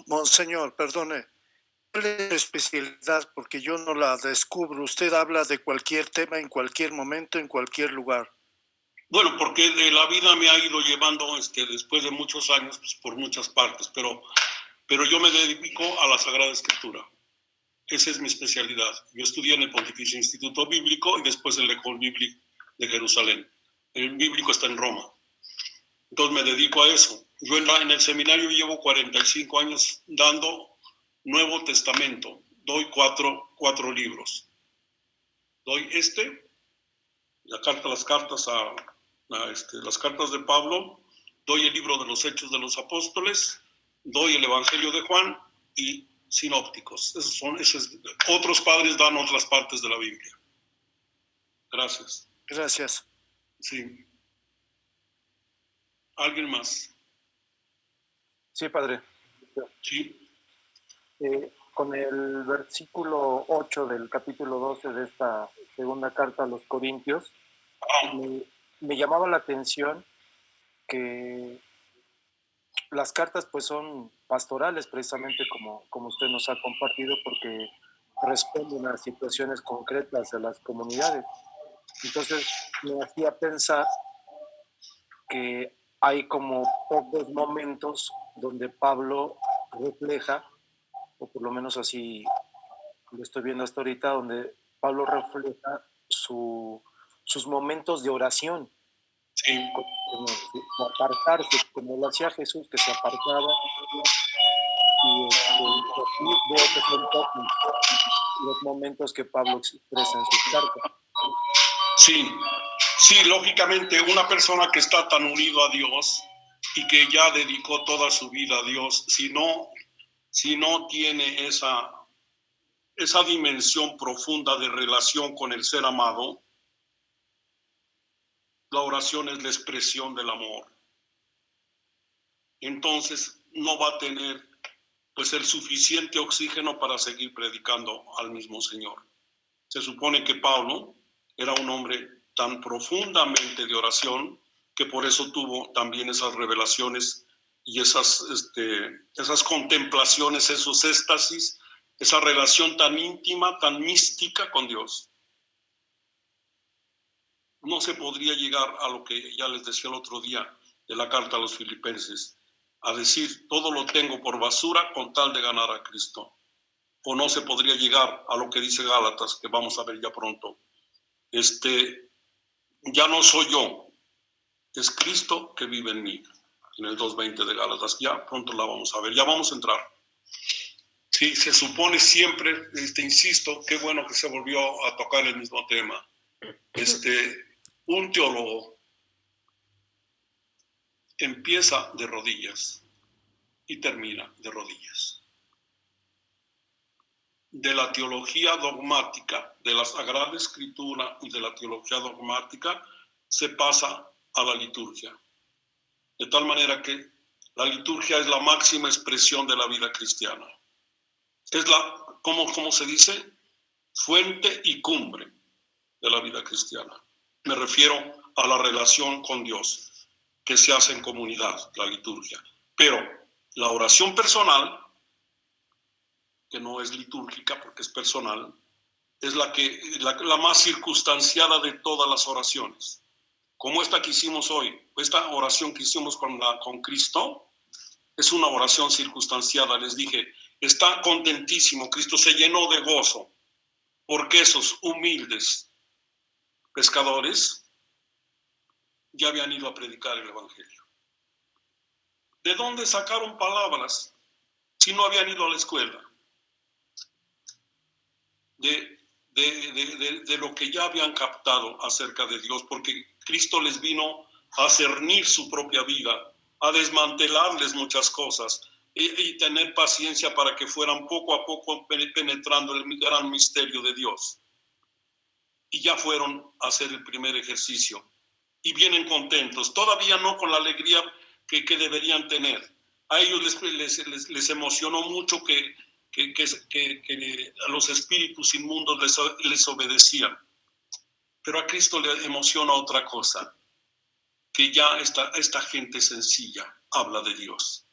Monseñor, perdone, ¿cuál es su especialidad? Porque yo no la descubro. Usted habla de cualquier tema, en cualquier momento, en cualquier lugar. Bueno, porque la vida me ha ido llevando después de muchos años por muchas partes, pero yo me dedico a la Sagrada Escritura. Esa es mi especialidad. Yo estudié en el Pontificio Instituto Bíblico y después en la École Biblique de Jerusalén. El bíblico está en Roma. Entonces me dedico a eso. Yo en el seminario llevo 45 años dando Nuevo Testamento. Doy cuatro libros. Doy las cartas de Pablo, doy el libro de los Hechos de los Apóstoles, doy el Evangelio de Juan y sinópticos. Otros padres dan otras partes de la Biblia. Gracias. Gracias. Sí. ¿Alguien más? Sí, padre. Sí. Con el versículo 8 del capítulo 12 de esta segunda carta a los Corintios, me llamaba la atención que las cartas pues son pastorales, precisamente como usted nos ha compartido, porque responden a situaciones concretas de las comunidades. Entonces me hacía pensar que hay como pocos momentos donde Pablo refleja, o por lo menos así lo estoy viendo hasta ahorita, donde Pablo refleja sus momentos de oración. Sí. Como apartarse, como lo hacía Jesús, que se apartaba, y veo que son pocos los momentos que Pablo expresa en sus cartas. Sí, Sí, lógicamente, una persona que está tan unido a Dios y que ya dedicó toda su vida a Dios, si no tiene esa dimensión profunda de relación con el ser amado, la oración es la expresión del amor. Entonces no va a tener pues el suficiente oxígeno para seguir predicando al mismo Señor. Se supone que Pablo era un hombre tan profundamente de oración que por eso tuvo también esas revelaciones y esas contemplaciones, esos éxtasis, esa relación tan íntima, tan mística con Dios. No se podría llegar a lo que ya les decía el otro día de la carta a los Filipenses, a decir, todo lo tengo por basura con tal de ganar a Cristo. O no se podría llegar a lo que dice Gálatas, que vamos a ver ya pronto. Ya no soy yo, es Cristo que vive en mí. En el 2:20 de Gálatas, ya pronto la vamos a ver, ya vamos a entrar. Sí, se supone siempre, insisto, qué bueno que se volvió a tocar el mismo tema. Un teólogo empieza de rodillas y termina de rodillas. De la teología dogmática, de la Sagrada Escritura y de la teología dogmática, se pasa a la liturgia. De tal manera que la liturgia es la máxima expresión de la vida cristiana. Es ¿cómo se dice? Fuente y cumbre de la vida cristiana. Me refiero a la relación con Dios que se hace en comunidad, la liturgia. Pero la oración personal, que no es litúrgica porque es personal, es la más circunstanciada de todas las oraciones. Como esta que hicimos hoy, esta oración que hicimos con Cristo, es una oración circunstanciada. Les dije, está contentísimo, Cristo se llenó de gozo, porque esos humildes pescadores ya habían ido a predicar el Evangelio. ¿De dónde sacaron palabras si no habían ido a la escuela? De lo que ya habían captado acerca de Dios, porque Cristo les vino a cernir su propia vida, a desmantelarles muchas cosas y tener paciencia para que fueran poco a poco penetrando el gran misterio de Dios. Y ya fueron a hacer el primer ejercicio y vienen contentos, todavía no con la alegría que deberían tener. A ellos les emocionó mucho que a los espíritus inmundos les obedecían. Pero a Cristo le emociona otra cosa, que ya esta gente sencilla habla de Dios.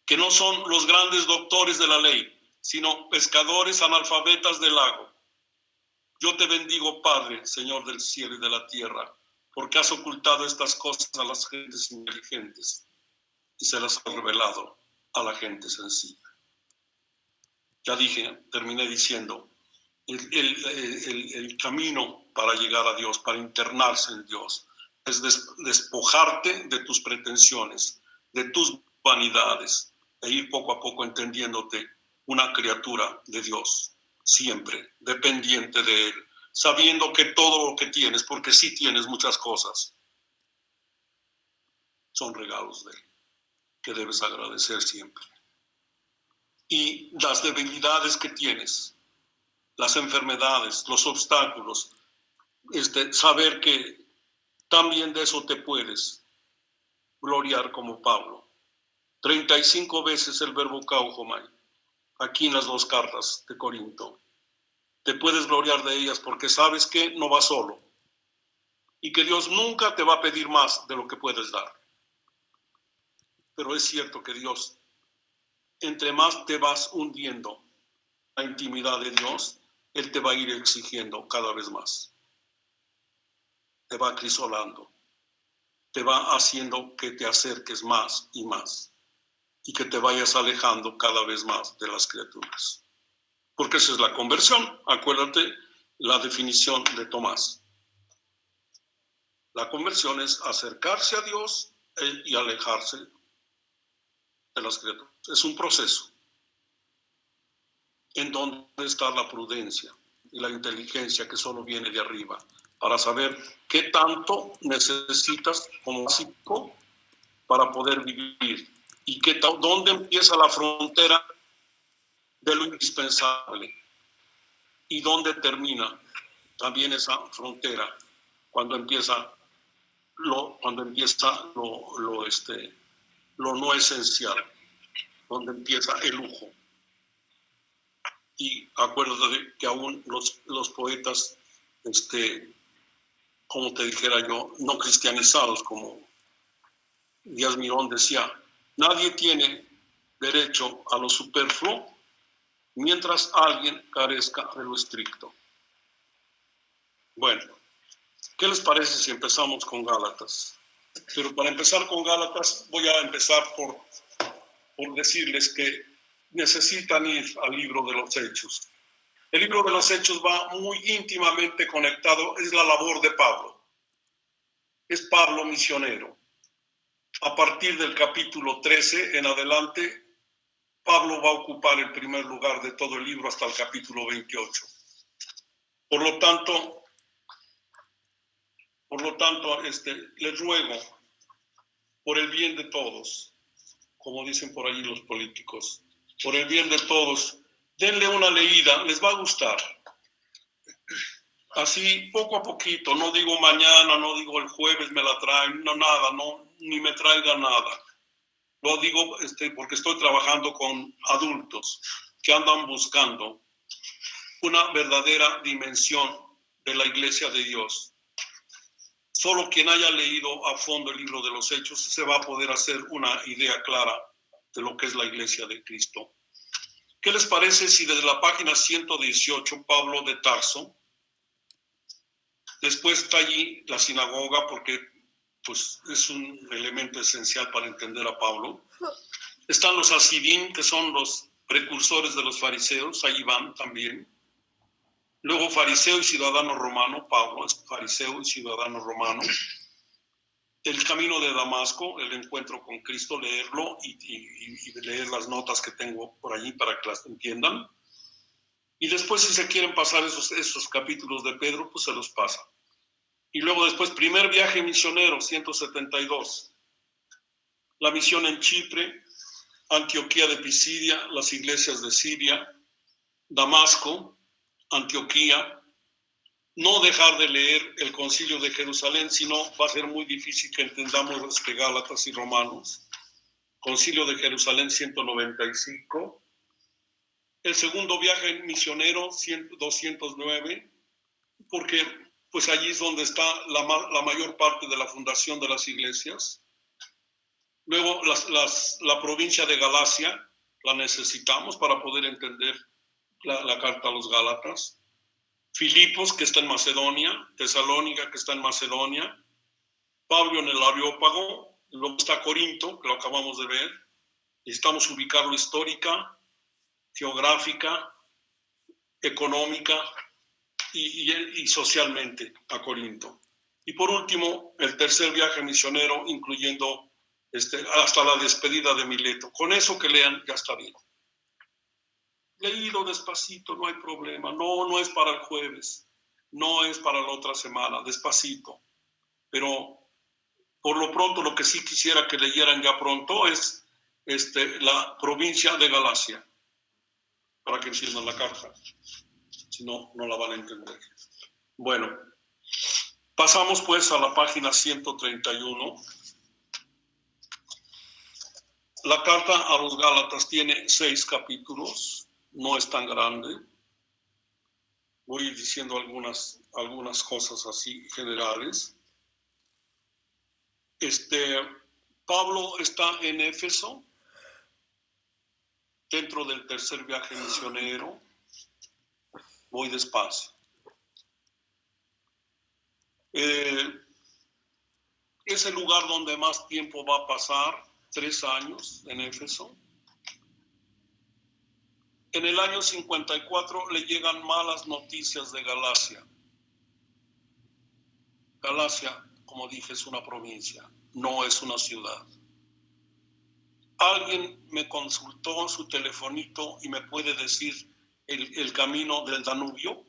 Que no son los grandes doctores de la ley, sino pescadores analfabetas del lago. Yo te bendigo, Padre, Señor del cielo y de la tierra, porque has ocultado estas cosas a las gentes inteligentes y se las has revelado a la gente sencilla. Ya terminé diciendo, el camino para llegar a Dios, para internarse en Dios, es despojarte de tus pretensiones, de tus vanidades, e ir poco a poco entendiéndote una criatura de Dios, siempre dependiente de Él, sabiendo que todo lo que tienes, porque sí tienes muchas cosas, son regalos de Él, que debes agradecer siempre. Y las debilidades que tienes, las enfermedades, los obstáculos, saber que también de eso te puedes gloriar como Pablo. 35 veces el verbo kaujomai, aquí en las 2 cartas de Corinto. Te puedes gloriar de ellas porque sabes que no vas solo y que Dios nunca te va a pedir más de lo que puedes dar. Pero es cierto que Dios, entre más te vas hundiendo en la intimidad de Dios, Él te va a ir exigiendo cada vez más. Te va acrisolando, te va haciendo que te acerques más y más y que te vayas alejando cada vez más de las criaturas. Porque esa es la conversión. Acuérdate la definición de Tomás. La conversión es acercarse a Dios y alejarse de las criaturas. Es un proceso en donde está la prudencia y la inteligencia que solo viene de arriba para saber qué tanto necesitas como básico para poder vivir y dónde empieza la frontera de lo indispensable y dónde termina también esa frontera cuando empieza lo no esencial, donde empieza el lujo. Y acuérdate que aún los poetas, como te dijera yo, no cristianizados, como Díaz Mirón decía, nadie tiene derecho a lo superfluo mientras alguien carezca de lo estricto. Bueno, ¿qué les parece si empezamos con Gálatas? Pero para empezar con Gálatas voy a empezar por decirles que necesitan ir al libro de los Hechos. El libro de los Hechos va muy íntimamente conectado, es la labor de Pablo. Es Pablo misionero. A partir del capítulo 13 en adelante, Pablo va a ocupar el primer lugar de todo el libro hasta el capítulo 28. Por lo tanto, les ruego, por el bien de todos, como dicen por allí los políticos, por el bien de todos, denle una leída, les va a gustar. Así, poco a poquito, no digo mañana, no digo el jueves me la traen, no nada, no, ni me traiga nada. Lo digo porque estoy trabajando con adultos que andan buscando una verdadera dimensión de la Iglesia de Dios. Solo quien haya leído a fondo el libro de los Hechos se va a poder hacer una idea clara de lo que es la Iglesia de Cristo. ¿Qué les parece si desde la página 118, Pablo de Tarso, después está allí la sinagoga, porque pues, es un elemento esencial para entender a Pablo. Están los Hasidim, que son los precursores de los fariseos, allí van también. Luego fariseo y ciudadano romano, Pablo es fariseo y ciudadano romano. El camino de Damasco, el encuentro con Cristo, leerlo y leer las notas que tengo por allí para que las entiendan. Y después, si se quieren pasar esos capítulos de Pedro, pues se los pasa. Y luego después, primer viaje misionero, 172. La misión en Chipre, Antioquía de Pisidia, las iglesias de Siria, Damasco, Antioquía. No dejar de leer el Concilio de Jerusalén, sino va a ser muy difícil que entendamos Gálatas y Romanos. Concilio de Jerusalén 195. El segundo viaje misionero 209, porque pues allí es donde está la mayor parte de la fundación de las iglesias. Luego la provincia de Galacia la necesitamos para poder entender la carta a los Gálatas. Filipos, que está en Macedonia, Tesalónica, que está en Macedonia, Pablo en el Areópago, luego está Corinto, que lo acabamos de ver. Necesitamos ubicarlo histórica, geográfica, económica y socialmente a Corinto. Y por último, el tercer viaje misionero, incluyendo hasta la despedida de Mileto. Con eso que lean ya está bien. Leído despacito, no hay problema. No es para el jueves, no es para la otra semana, despacito. Pero por lo pronto lo que sí quisiera que leyeran ya pronto es la provincia de Galacia, para que entiendan la carta. Si no, no la van a entender. Bueno, pasamos pues a la página 131. La carta a los Gálatas tiene 6 capítulos. No es tan grande. Voy a ir diciendo algunas cosas así generales. Pablo está en Éfeso, dentro del tercer viaje misionero. Voy despacio. Es el lugar donde más tiempo va a pasar, 3 años en Éfeso. En el año 54 le llegan malas noticias de Galacia. Galacia, como dije, es una provincia, no es una ciudad. Alguien me consultó su telefonito y me puede decir el camino del Danubio.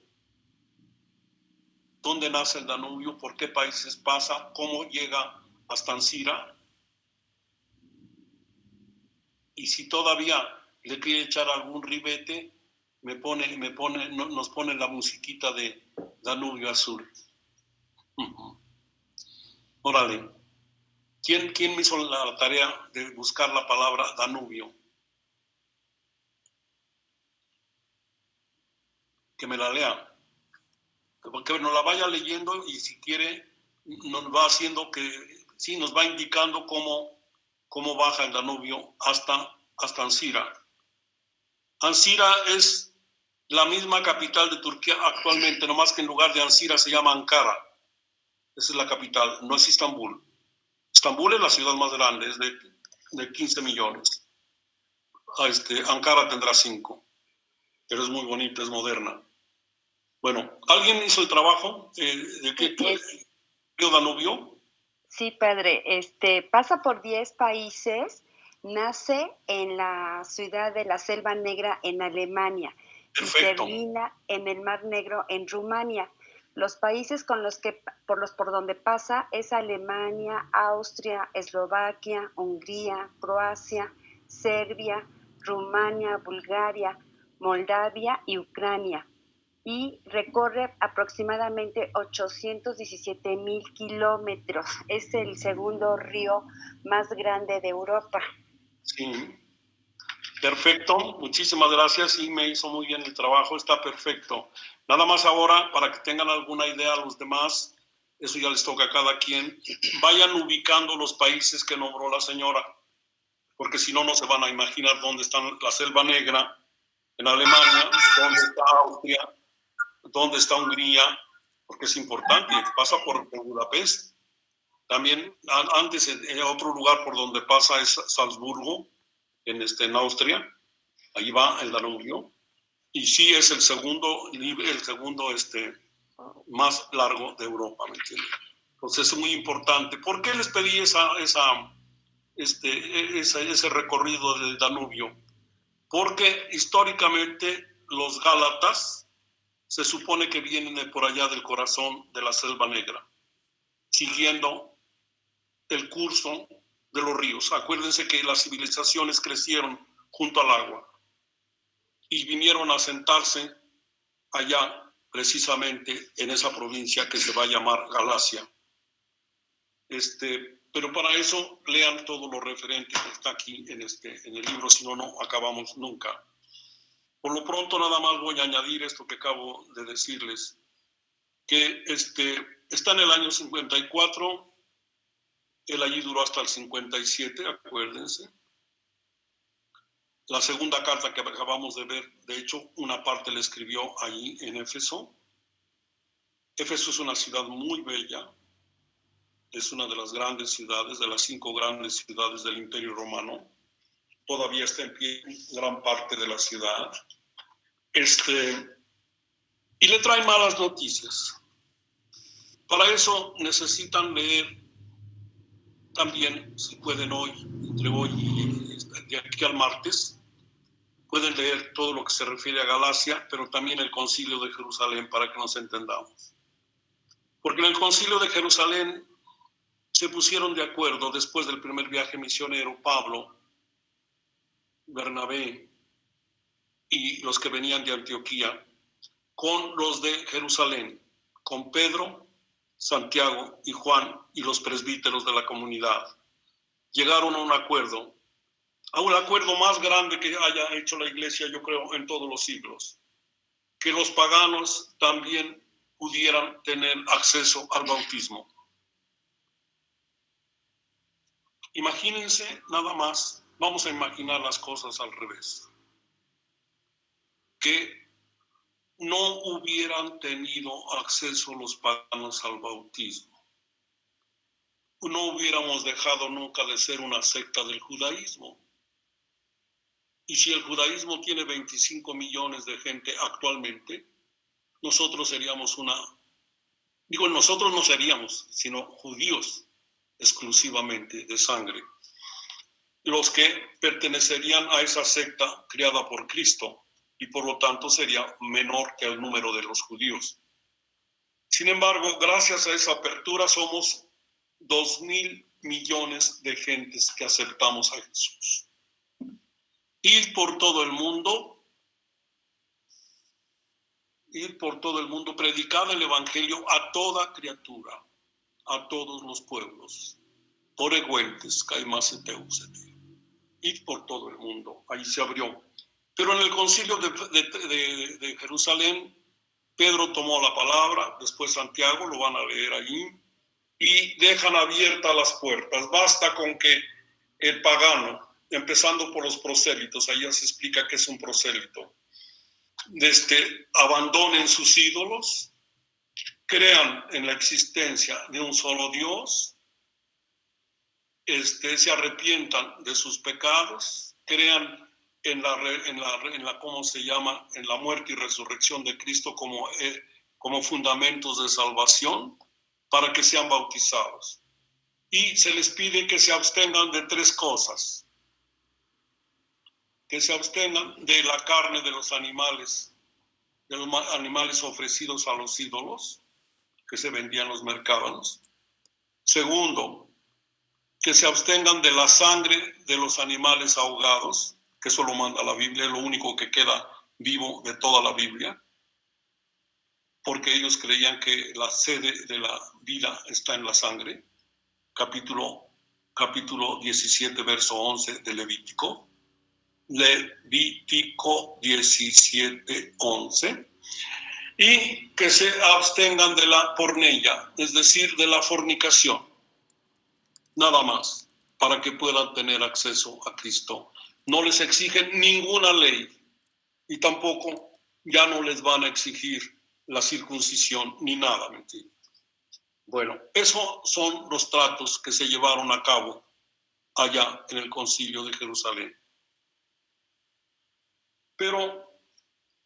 dónde nace el Danubio, por qué países pasa, cómo llega hasta Ancira. Y si todavía le quiere echar algún ribete, nos pone la musiquita de Danubio Azul. Órale. ¿Quién me hizo la tarea de buscar la palabra Danubio? Que me la lea. Que nos la vaya leyendo y si quiere nos va haciendo sí, nos va indicando cómo baja el Danubio hasta Ancira. Ancira es la misma capital de Turquía actualmente, nomás que en lugar de Ancira se llama Ankara. Esa es la capital, no es Estambul. Estambul es la ciudad más grande, es de 15 millones. Ankara tendrá 5, pero es muy bonita, es moderna. Bueno, ¿alguien hizo el trabajo de qué río Danubio? Sí, padre. Pasa por 10 países, nace en la ciudad de la Selva Negra en Alemania. Perfecto. Y termina en el Mar Negro en Rumania. Los países por donde pasa es Alemania, Austria, Eslovaquia, Hungría, Croacia, Serbia, Rumania, Bulgaria, Moldavia y Ucrania. Y recorre aproximadamente 817,000 kilómetros. Es el segundo río más grande de Europa. Sí, perfecto, muchísimas gracias y me hizo muy bien el trabajo, está perfecto. Nada más ahora, para que tengan alguna idea a los demás, eso ya les toca a cada quien, vayan ubicando los países que nombró la señora, porque si no, no se van a imaginar dónde está la Selva Negra, en Alemania, dónde está Austria, dónde está Hungría, porque es importante, pasa por Budapest. También antes otro lugar por donde pasa es Salzburgo, en Austria, ahí va el Danubio, y sí es el segundo más largo de Europa, ¿me entiendes? Entonces es muy importante. ¿Por qué les pedí ese recorrido del Danubio? Porque históricamente los gálatas se supone que vienen de por allá del corazón de la Selva Negra, siguiendo el curso de los ríos. Acuérdense que las civilizaciones crecieron junto al agua y vinieron a sentarse allá, precisamente en esa provincia que se va a llamar Galacia. Pero para eso lean todo lo referente que está aquí en el libro, si no, no acabamos nunca. Por lo pronto, nada más voy a añadir esto que acabo de decirles, que está en el año 54, él allí duró hasta el 57, acuérdense. La segunda carta que acabamos de ver, de hecho, una parte la escribió allí en Éfeso. Éfeso es una ciudad muy bella, es una de las grandes ciudades, de las 5 grandes ciudades del Imperio Romano. Todavía está en pie gran parte de la ciudad. Y le trae malas noticias. Para eso necesitan leer también, si pueden hoy, entre hoy y de aquí al martes, pueden leer todo lo que se refiere a Galacia, pero también el Concilio de Jerusalén, para que nos entendamos. Porque en el Concilio de Jerusalén se pusieron de acuerdo, después del primer viaje misionero, Pablo, Bernabé y los que venían de Antioquía, con los de Jerusalén, con Pedro, Santiago y Juan y los presbíteros de la comunidad. Llegaron a un acuerdo más grande que haya hecho la iglesia, yo creo, en todos los siglos, que los paganos también pudieran tener acceso al bautismo. Imagínense nada más, vamos a imaginar las cosas al revés, que no hubieran tenido acceso los paganos al bautismo. No hubiéramos dejado nunca de ser una secta del judaísmo. Y si el judaísmo tiene 25 millones de gente actualmente, nosotros seríamos nosotros no seríamos, sino judíos exclusivamente de sangre, los que pertenecerían a esa secta creada por Cristo y por lo tanto sería menor que el número de los judíos. Sin embargo, gracias a esa apertura somos 2.000 millones de gentes que aceptamos a Jesús. Ir por todo el mundo, predicar el evangelio a toda criatura, a todos los pueblos, Oregüentes, Caimaceteus, ir por todo el mundo, ahí se abrió. Pero en el concilio de Jerusalén, Pedro tomó la palabra, después Santiago, lo van a leer ahí, y dejan abiertas las puertas. Basta con que el pagano, empezando por los prosélitos, ahí ya se explica qué es un prosélito, abandonen sus ídolos, crean en la existencia de un solo Dios, se arrepientan de sus pecados, crean en la ¿cómo se llama? En la muerte y resurrección de Cristo como fundamentos de salvación para que sean bautizados. Y se les pide que se abstengan de 3 cosas. Que se abstengan de la carne de los animales ofrecidos a los ídolos, que se vendían en los mercados. Segundo, que se abstengan de la sangre de los animales ahogados, que eso lo manda la Biblia, es lo único que queda vivo de toda la Biblia, porque ellos creían que la sede de la vida está en la sangre. Capítulo 17, verso 11 de Levítico. Levítico 17, 11. Y que se abstengan de la porneia, es decir, de la fornicación. Nada más, para que puedan tener acceso a Cristo. No les exigen ninguna ley y tampoco ya no les van a exigir la circuncisión ni nada, mentira. Bueno, esos son los tratos que se llevaron a cabo allá en el Concilio de Jerusalén. Pero,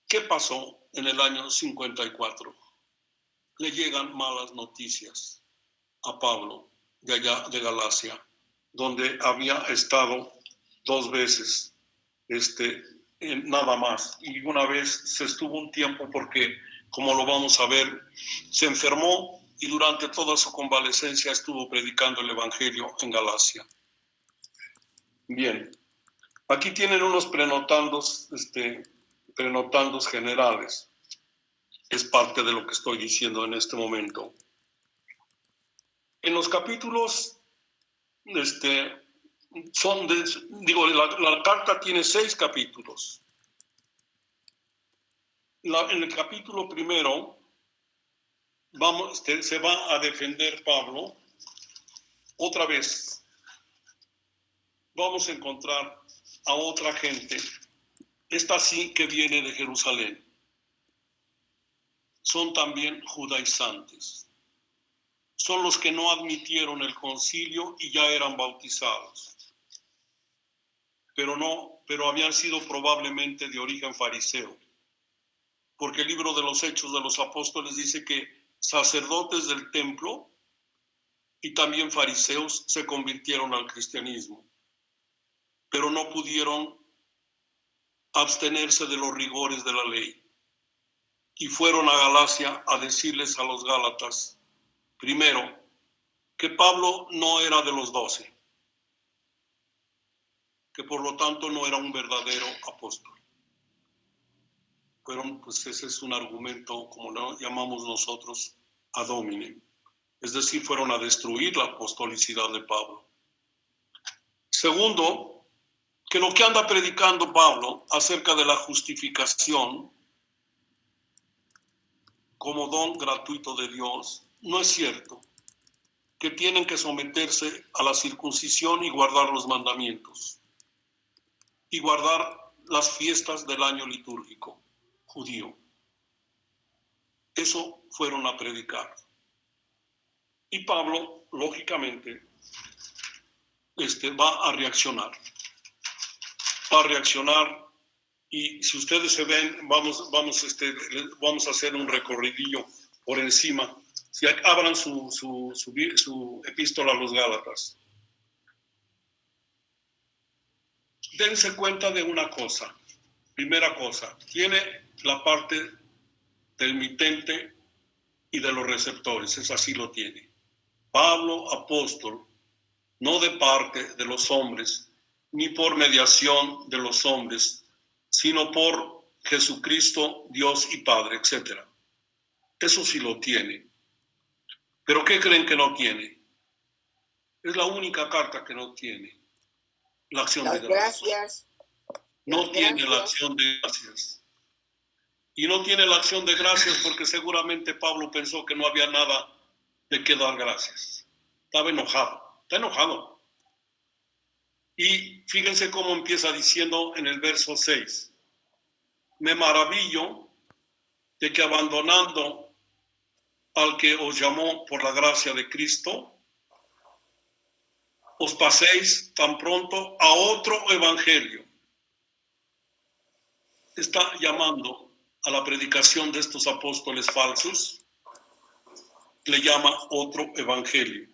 ¿qué pasó en el año 54? Le llegan malas noticias a Pablo de allá de Galacia, donde había estado 2 veces, nada más. Y una vez se estuvo un tiempo porque, como lo vamos a ver, se enfermó y durante toda su convalecencia estuvo predicando el evangelio en Galacia. Bien, aquí tienen unos prenotandos generales. Es parte de lo que estoy diciendo en este momento. En los capítulos, la carta tiene 6 capítulos. En el capítulo 1, se va a defender Pablo. Otra vez, vamos a encontrar a otra gente. Esta sí que viene de Jerusalén. Son también judaizantes. Son los que no admitieron el concilio y ya eran bautizados. Pero habían sido probablemente de origen fariseo. Porque el libro de los Hechos de los Apóstoles dice que sacerdotes del templo y también fariseos se convirtieron al cristianismo, pero no pudieron abstenerse de los rigores de la ley. Y fueron a Galacia a decirles a los gálatas, primero, que Pablo no era de los 12, que por lo tanto no era un verdadero apóstol. Pues ese es un argumento, como lo llamamos nosotros, ad hominem. Es decir, fueron a destruir la apostolicidad de Pablo. Segundo, que lo que anda predicando Pablo acerca de la justificación como don gratuito de Dios, no es cierto, que tienen que someterse a la circuncisión y guardar los mandamientos, y guardar las fiestas del año litúrgico judío. Eso fueron a predicar. Y Pablo, lógicamente, va a reaccionar. Va a reaccionar. Y si ustedes se ven, vamos a hacer un recorridillo por encima. Si abran su epístola a los Gálatas. Dense cuenta de una cosa. Primera cosa, tiene la parte del mitente y de los receptores. Es así lo tiene. Pablo, apóstol, no de parte de los hombres, ni por mediación de los hombres, sino por Jesucristo, Dios y Padre, etc. Eso sí lo tiene. ¿Pero qué creen que no tiene? Es la única carta que no tiene. La acción Las de gracias. gracias. No Las tiene la gracias. acción de gracias. Y no tiene la acción de gracias porque seguramente Pablo pensó que no había nada de qué dar gracias. Estaba enojado. Está enojado. Y fíjense cómo empieza diciendo en el verso 6. Me maravillo de que abandonando al que os llamó por la gracia de Cristo, os paséis tan pronto a otro evangelio. Está llamando a la predicación de estos apóstoles falsos, le llama otro evangelio.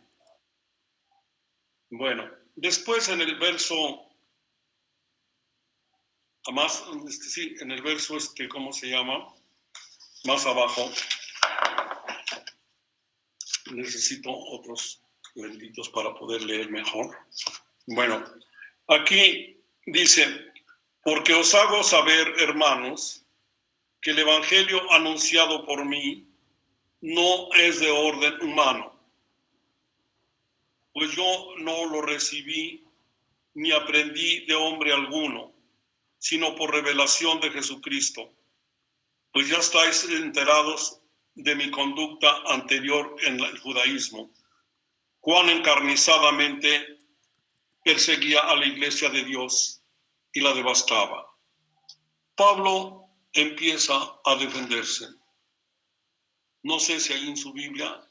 Bueno, después en el verso, más, en el verso, ¿cómo se llama? Más abajo, necesito otros benditos para poder leer mejor. Bueno, aquí dice, porque os hago saber, hermanos, que el evangelio anunciado por mí no es de orden humano, pues yo no lo recibí ni aprendí de hombre alguno, sino por revelación de Jesucristo. Pues ya estáis enterados de mi conducta anterior en el judaísmo, cuán encarnizadamente perseguía a la iglesia de Dios y la devastaba. Pablo empieza a defenderse. No sé si hay en su Biblia,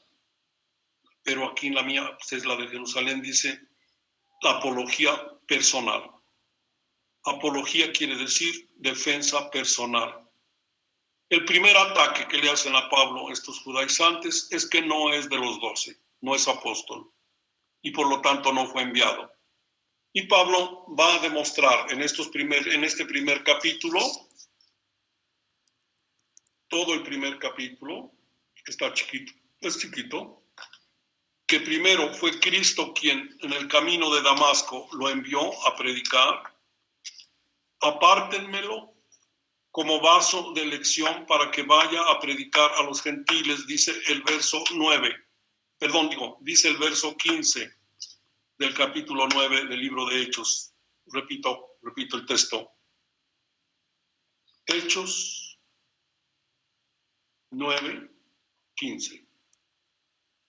pero aquí en la mía, pues es la de Jerusalén, dice la apología personal. Apología quiere decir defensa personal. El primer ataque que le hacen a Pablo estos judaizantes es que no es de los 12, no es apóstol, y por lo tanto no fue enviado. Y Pablo va a demostrar en este primer capítulo, todo el primer capítulo, que está chiquito, es chiquito, que primero fue Cristo quien en el camino de Damasco lo envió a predicar. Apártenmelo como vaso de elección para que vaya a predicar a los gentiles, dice el verso 15 del capítulo 9 del libro de Hechos. Repito el texto. Hechos 9:15.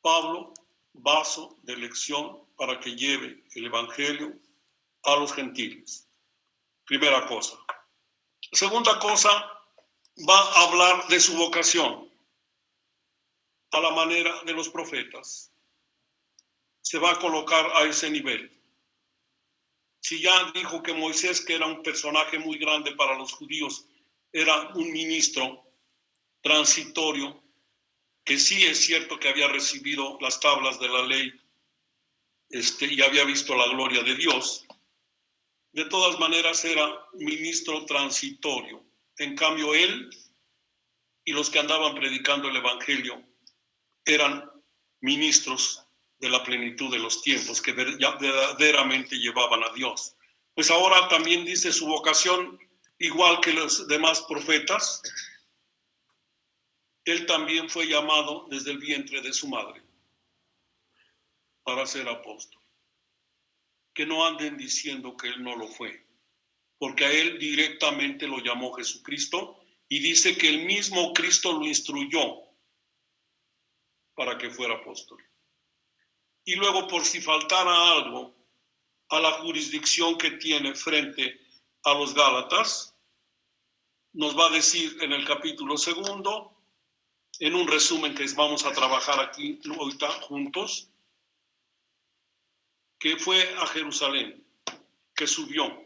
Pablo, vaso de elección para que lleve el evangelio a los gentiles. Primera cosa. Segunda cosa, va a hablar de su vocación a la manera de los profetas. Se va a colocar a ese nivel. Si ya dijo que Moisés, que era un personaje muy grande para los judíos, era un ministro transitorio, que sí es cierto que había recibido las tablas de la ley y había visto la gloria de Dios, de todas maneras era ministro transitorio. En cambio, él y los que andaban predicando el evangelio eran ministros de la plenitud de los tiempos, que verdaderamente llevaban a Dios. Pues ahora también dice su vocación, igual que los demás profetas, él también fue llamado desde el vientre de su madre para ser apóstol. Que no anden diciendo que él no lo fue, porque a él directamente lo llamó Jesucristo y dice que el mismo Cristo lo instruyó para que fuera apóstol. Y luego, por si faltara algo a la jurisdicción que tiene frente a los Gálatas, nos va a decir en el capítulo 2, en un resumen que vamos a trabajar aquí ahorita juntos, que fue a Jerusalén, que subió,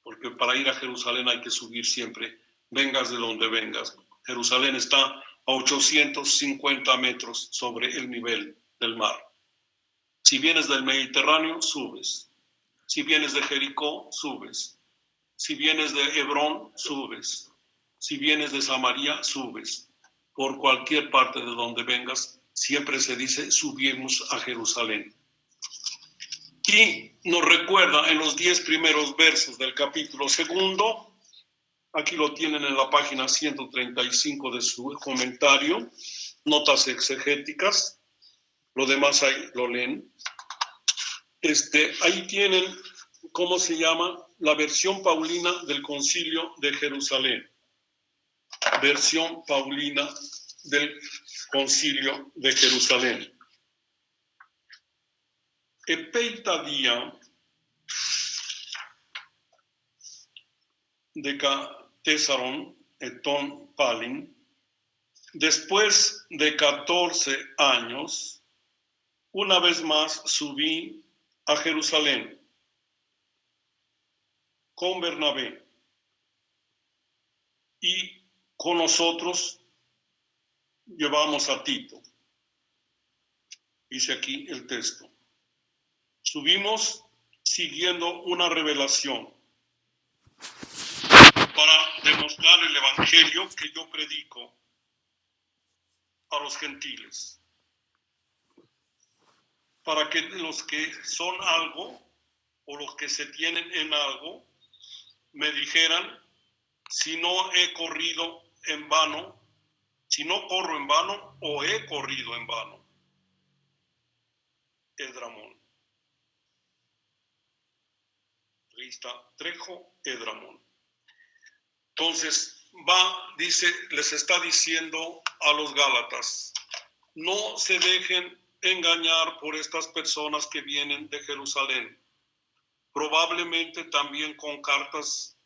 porque para ir a Jerusalén hay que subir siempre, vengas de donde vengas. Jerusalén está a 850 metros sobre el nivel del mar. Si vienes del Mediterráneo, subes. Si vienes de Jericó, subes. Si vienes de Hebrón, subes. Si vienes de Samaria, subes. por cualquier parte de donde vengas, siempre se dice subimos a Jerusalén. Y nos recuerda en los 10 primeros versos del capítulo 2, aquí lo tienen en la página 135 de su comentario, notas exegéticas, lo demás ahí lo leen. Ahí tienen, ¿cómo se llama? La versión paulina del Concilio de Jerusalén. Versión paulina del Concilio de Jerusalén. Epeitadia de Tesaron eton palin, después de 14 años, una vez más subí a Jerusalén con Bernabé y con nosotros llevamos a Tito. Dice aquí el texto. Subimos siguiendo una revelación para demostrar el evangelio que yo predico a los gentiles. Para que los que son algo o los que se tienen en algo me dijeran si no he corrido en vano, si no corro en vano o he corrido en vano. Edramón. Lista Trejo Edramón. Entonces dice, les está diciendo a los Gálatas, no se dejen engañar por estas personas que vienen de Jerusalén. Probablemente también con cartas,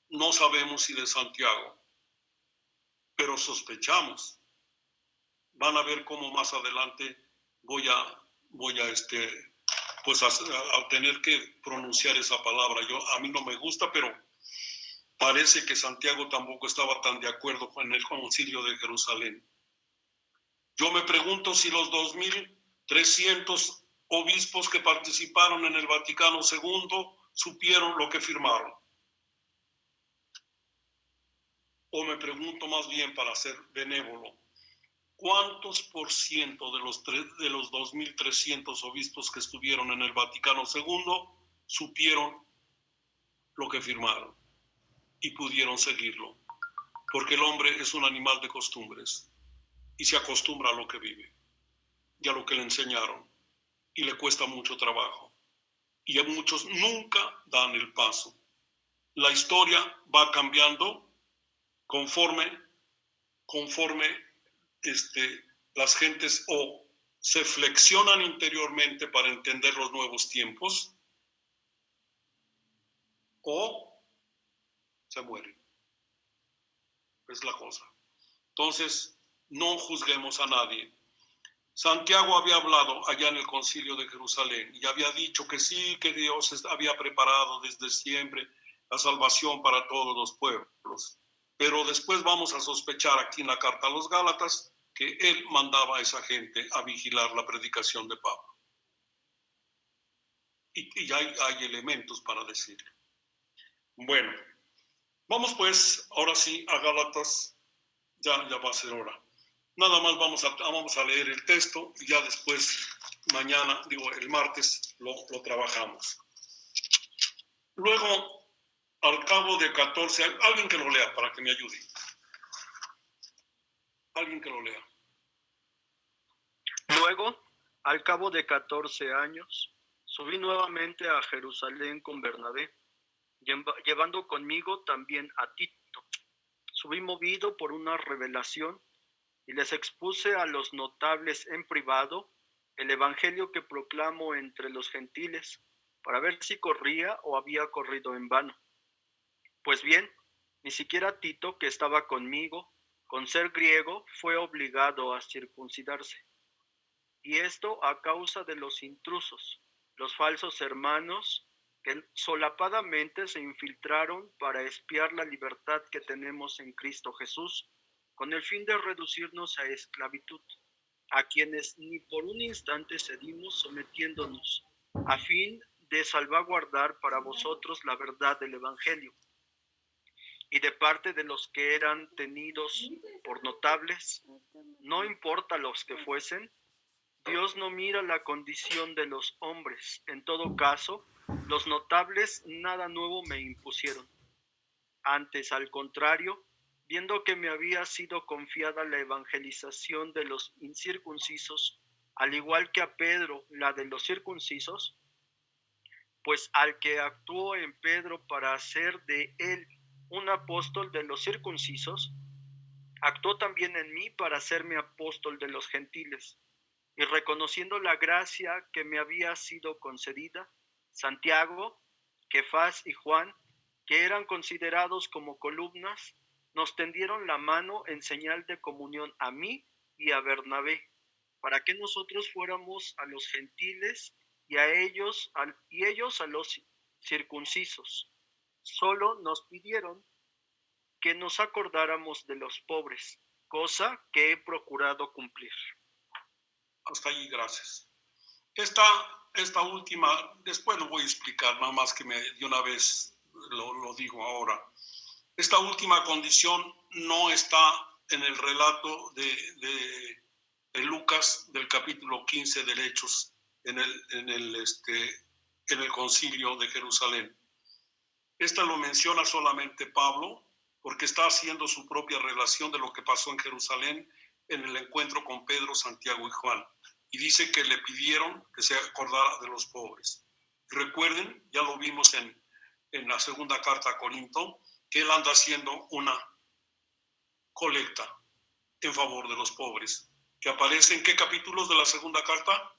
no sabemos si de Santiago, pero sospechamos. Van a ver cómo más adelante voy a tener que pronunciar esa palabra. A mí no me gusta, pero parece que Santiago tampoco estaba tan de acuerdo con el Concilio de Jerusalén. Yo me pregunto si los 2.300 obispos que participaron en el Vaticano II supieron lo que firmaron. O me pregunto más bien, para ser benévolo, ¿cuántos por ciento de los 2.300 obispos que estuvieron en el Vaticano II supieron lo que firmaron y pudieron seguirlo? Porque el hombre es un animal de costumbres y se acostumbra a lo que vive y a lo que le enseñaron y le cuesta mucho trabajo. Y a muchos nunca dan el paso. La historia va cambiando conforme las gentes o se flexionan interiormente para entender los nuevos tiempos o se mueren. Es la cosa. Entonces, no juzguemos a nadie. Santiago había hablado allá en el Concilio de Jerusalén y había dicho que sí, que Dios había preparado desde siempre la salvación para todos los pueblos. Pero después vamos a sospechar aquí en la carta a los Gálatas que él mandaba a esa gente a vigilar la predicación de Pablo. Y hay elementos para decirlo. Bueno, vamos pues ahora sí a Gálatas, ya va a ser hora. Nada más vamos a leer el texto y ya después, el martes, lo trabajamos. Luego, al cabo de 14, alguien que lo lea para que me ayude. Alguien que lo lea. Luego, al cabo de 14 años, subí nuevamente a Jerusalén con Bernabé, llevando conmigo también a Tito. Subí movido por una revelación y les expuse a los notables en privado el evangelio que proclamo entre los gentiles, para ver si corría o había corrido en vano. Pues bien, ni siquiera Tito, que estaba conmigo, con ser griego, fue obligado a circuncidarse. Y esto a causa de los intrusos, los falsos hermanos, que solapadamente se infiltraron para espiar la libertad que tenemos en Cristo Jesús, con el fin de reducirnos a esclavitud, a quienes ni por un instante cedimos sometiéndonos, a fin de salvaguardar para vosotros la verdad del Evangelio. y de parte de los que eran tenidos por notables, no importa los que fuesen, Dios no mira la condición de los hombres. En todo caso, los notables nada nuevo me impusieron. Antes, al contrario, viendo que me había sido confiada la evangelización de los incircuncisos, al igual que a Pedro la de los circuncisos, pues al que actuó en Pedro para hacer de él un apóstol de los circuncisos, actuó también en mí para hacerme apóstol de los gentiles. Y reconociendo la gracia que me había sido concedida, Santiago, Kefas y Juan, que eran considerados como columnas, nos tendieron la mano en señal de comunión a mí y a Bernabé, para que nosotros fuéramos a los gentiles y ellos a los circuncisos. Solo nos pidieron que nos acordáramos de los pobres, cosa que he procurado cumplir. Hasta allí, gracias. Esta última, después lo voy a explicar, nada más que de una vez lo digo ahora. Esta última condición no está en el relato de Lucas del capítulo 15 del Hechos, en el concilio de Jerusalén. Esta lo menciona solamente Pablo, porque está haciendo su propia relación de lo que pasó en Jerusalén en el encuentro con Pedro, Santiago y Juan. Y dice que le pidieron que se acordara de los pobres. Y recuerden, ya lo vimos en la segunda carta a Corinto, que él anda haciendo una colecta en favor de los pobres, que aparece en ¿qué capítulos de la segunda carta?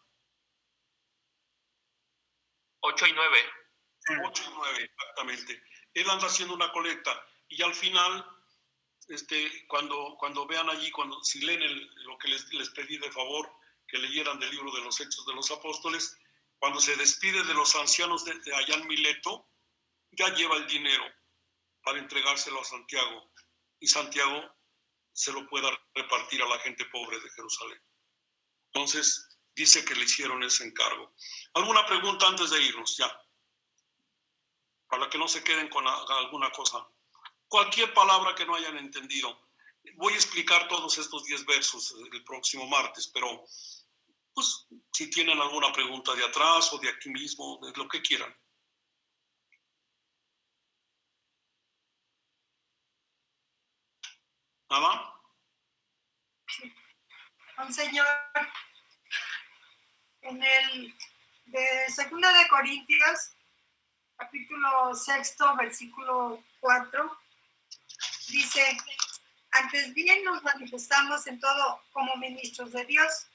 8 y 9. 8 y 9, exactamente. Él anda haciendo una colecta y al final, cuando vean allí, si leen lo que les pedí de favor, que leyeran del libro de los Hechos de los Apóstoles, cuando se despide de los ancianos de allá en Mileto, ya lleva el dinero para entregárselo a Santiago y Santiago se lo pueda repartir a la gente pobre de Jerusalén. Entonces, dice que le hicieron ese encargo. ¿Alguna pregunta antes de irnos? Ya. Para que no se queden con alguna cosa. Cualquier palabra que no hayan entendido. Voy a explicar todos estos 10 versos el próximo martes, pero pues si tienen alguna pregunta de atrás o de aquí mismo, de lo que quieran. ¿Nada? Monseñor, en el de 2 de Corintios, capítulo 6, versículo 4, dice: antes bien nos manifestamos en todo como ministros de Dios,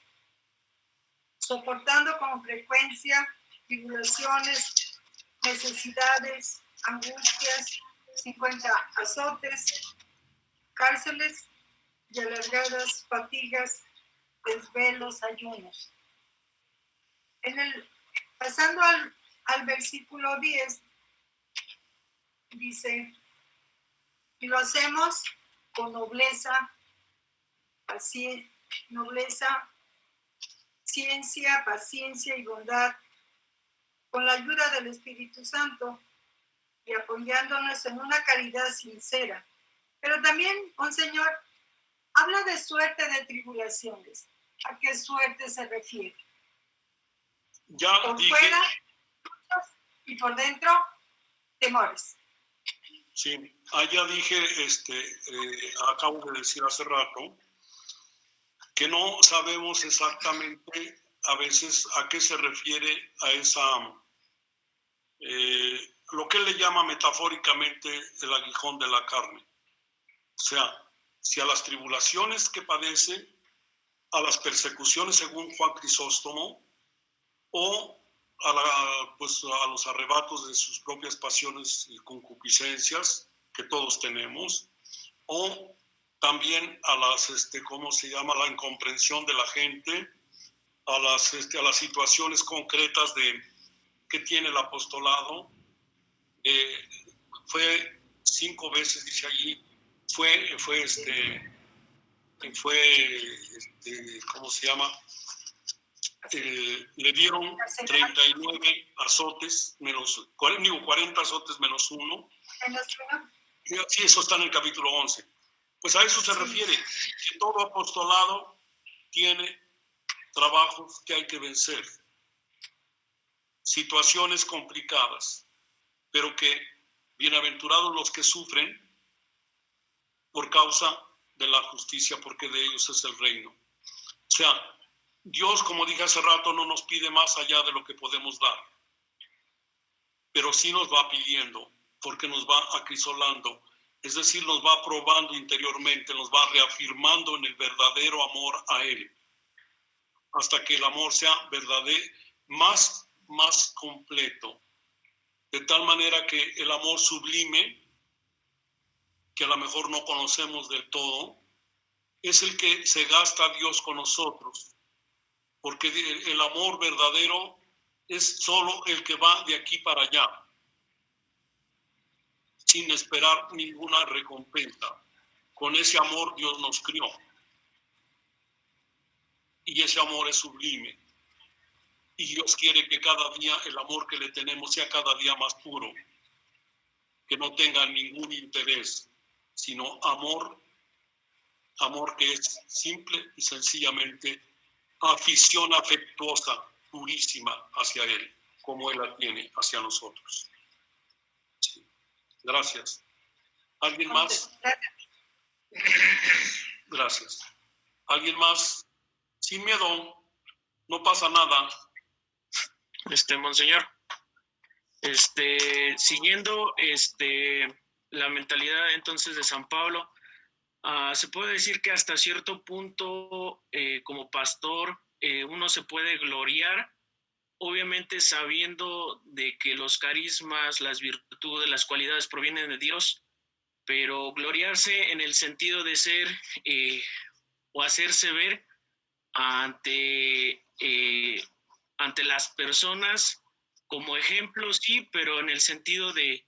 soportando con frecuencia tribulaciones, necesidades, angustias, 50 azotes, cárceles y alargadas fatigas, desvelos, ayunos. Pasando al versículo 10, dice: y lo hacemos con nobleza, ciencia, paciencia y bondad, con la ayuda del Espíritu Santo y apoyándonos en una caridad sincera. Pero también, Monseñor, habla de suerte de tribulaciones. ¿A qué suerte se refiere? Ya por dije, fuera y por dentro, temores. Sí, ya dije, acabo de decir hace rato, que no sabemos exactamente a veces a qué se refiere a lo que él le llama metafóricamente el aguijón de la carne. O sea, si a las tribulaciones que padece, a las persecuciones según Juan Crisóstomo, o a los arrebatos de sus propias pasiones y concupiscencias que todos tenemos, o también a las, la incomprensión de la gente, a las situaciones concretas que tiene el apostolado. Fue 5 veces, dice allí, ¿cómo se llama? Le dieron 39 azotes, 40 azotes menos 1. Sí, eso está en el capítulo 11. Pues a eso se refiere, que todo apostolado tiene trabajos que hay que vencer, situaciones complicadas, pero que bienaventurados los que sufren por causa de la justicia, porque de ellos es el reino. O sea, Dios, como dije hace rato, no nos pide más allá de lo que podemos dar, pero sí nos va pidiendo, porque nos va acrisolando, es decir, nos va probando interiormente, nos va reafirmando en el verdadero amor a Él, hasta que el amor sea verdadero, más completo, de tal manera que el amor sublime, que a lo mejor no conocemos del todo, es el que se gasta Dios con nosotros, porque el amor verdadero es solo el que va de aquí para allá, sin esperar ninguna recompensa. Con ese amor Dios nos crió, y ese amor es sublime, y Dios quiere que cada día el amor que le tenemos sea cada día más puro, que no tenga ningún interés, sino amor que es simple y sencillamente afición afectuosa, purísima hacia Él, como Él la tiene hacia nosotros. Sí. Gracias. ¿Alguien más? Gracias. ¿Alguien más? Sin miedo, no pasa nada. Monseñor, siguiendo la mentalidad entonces de San Pablo, se puede decir que hasta cierto punto, como pastor, uno se puede gloriar, obviamente sabiendo de que los carismas, las virtudes, las cualidades provienen de Dios, pero gloriarse en el sentido de ser o hacerse ver ante las personas como ejemplo, sí, pero en el sentido de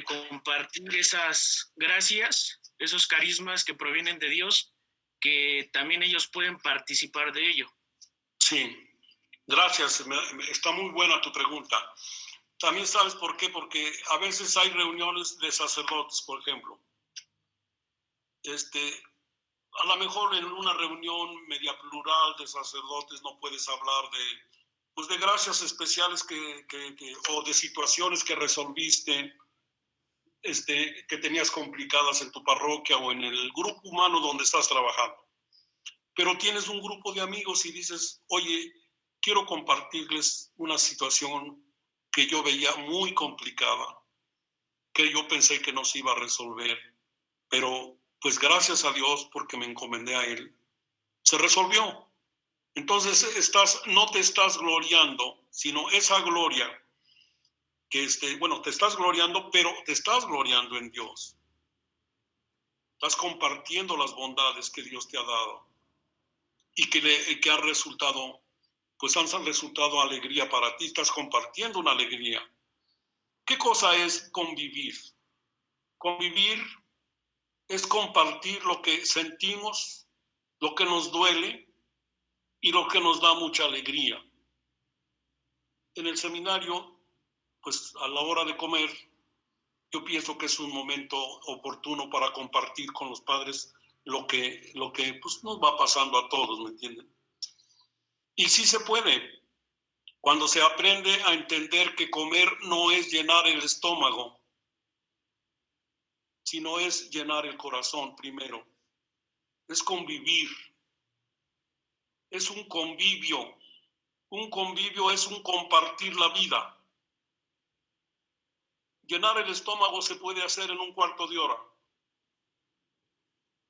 compartir esas gracias, esos carismas que provienen de Dios, que también ellos pueden participar de ello. Sí, gracias. Está muy buena tu pregunta. También sabes por qué, porque a veces hay reuniones de sacerdotes, por ejemplo. A lo mejor en una reunión media plural de sacerdotes no puedes hablar de gracias especiales o de situaciones que resolviste, que tenías complicadas en tu parroquia o en el grupo humano donde estás trabajando. Pero tienes un grupo de amigos y dices, oye, quiero compartirles una situación que yo veía muy complicada, que yo pensé que no se iba a resolver, pero pues gracias a Dios, porque me encomendé a Él, se resolvió. Entonces no te estás gloriando, sino esa gloria que te estás gloriando, pero te estás gloriando en Dios. Estás compartiendo las bondades que Dios te ha dado y que han resultado, pues han resultado alegría para ti. Estás compartiendo una alegría. ¿Qué cosa es convivir? Convivir es compartir lo que sentimos, lo que nos duele y lo que nos da mucha alegría. En el seminario, pues a la hora de comer, yo pienso que es un momento oportuno para compartir con los padres lo que pues, nos va pasando a todos, ¿me entienden? Y sí se puede, cuando se aprende a entender que comer no es llenar el estómago, sino es llenar el corazón primero. Es convivir, es un convivio. Un convivio es un compartir la vida. Llenar el estómago se puede hacer en un cuarto de hora,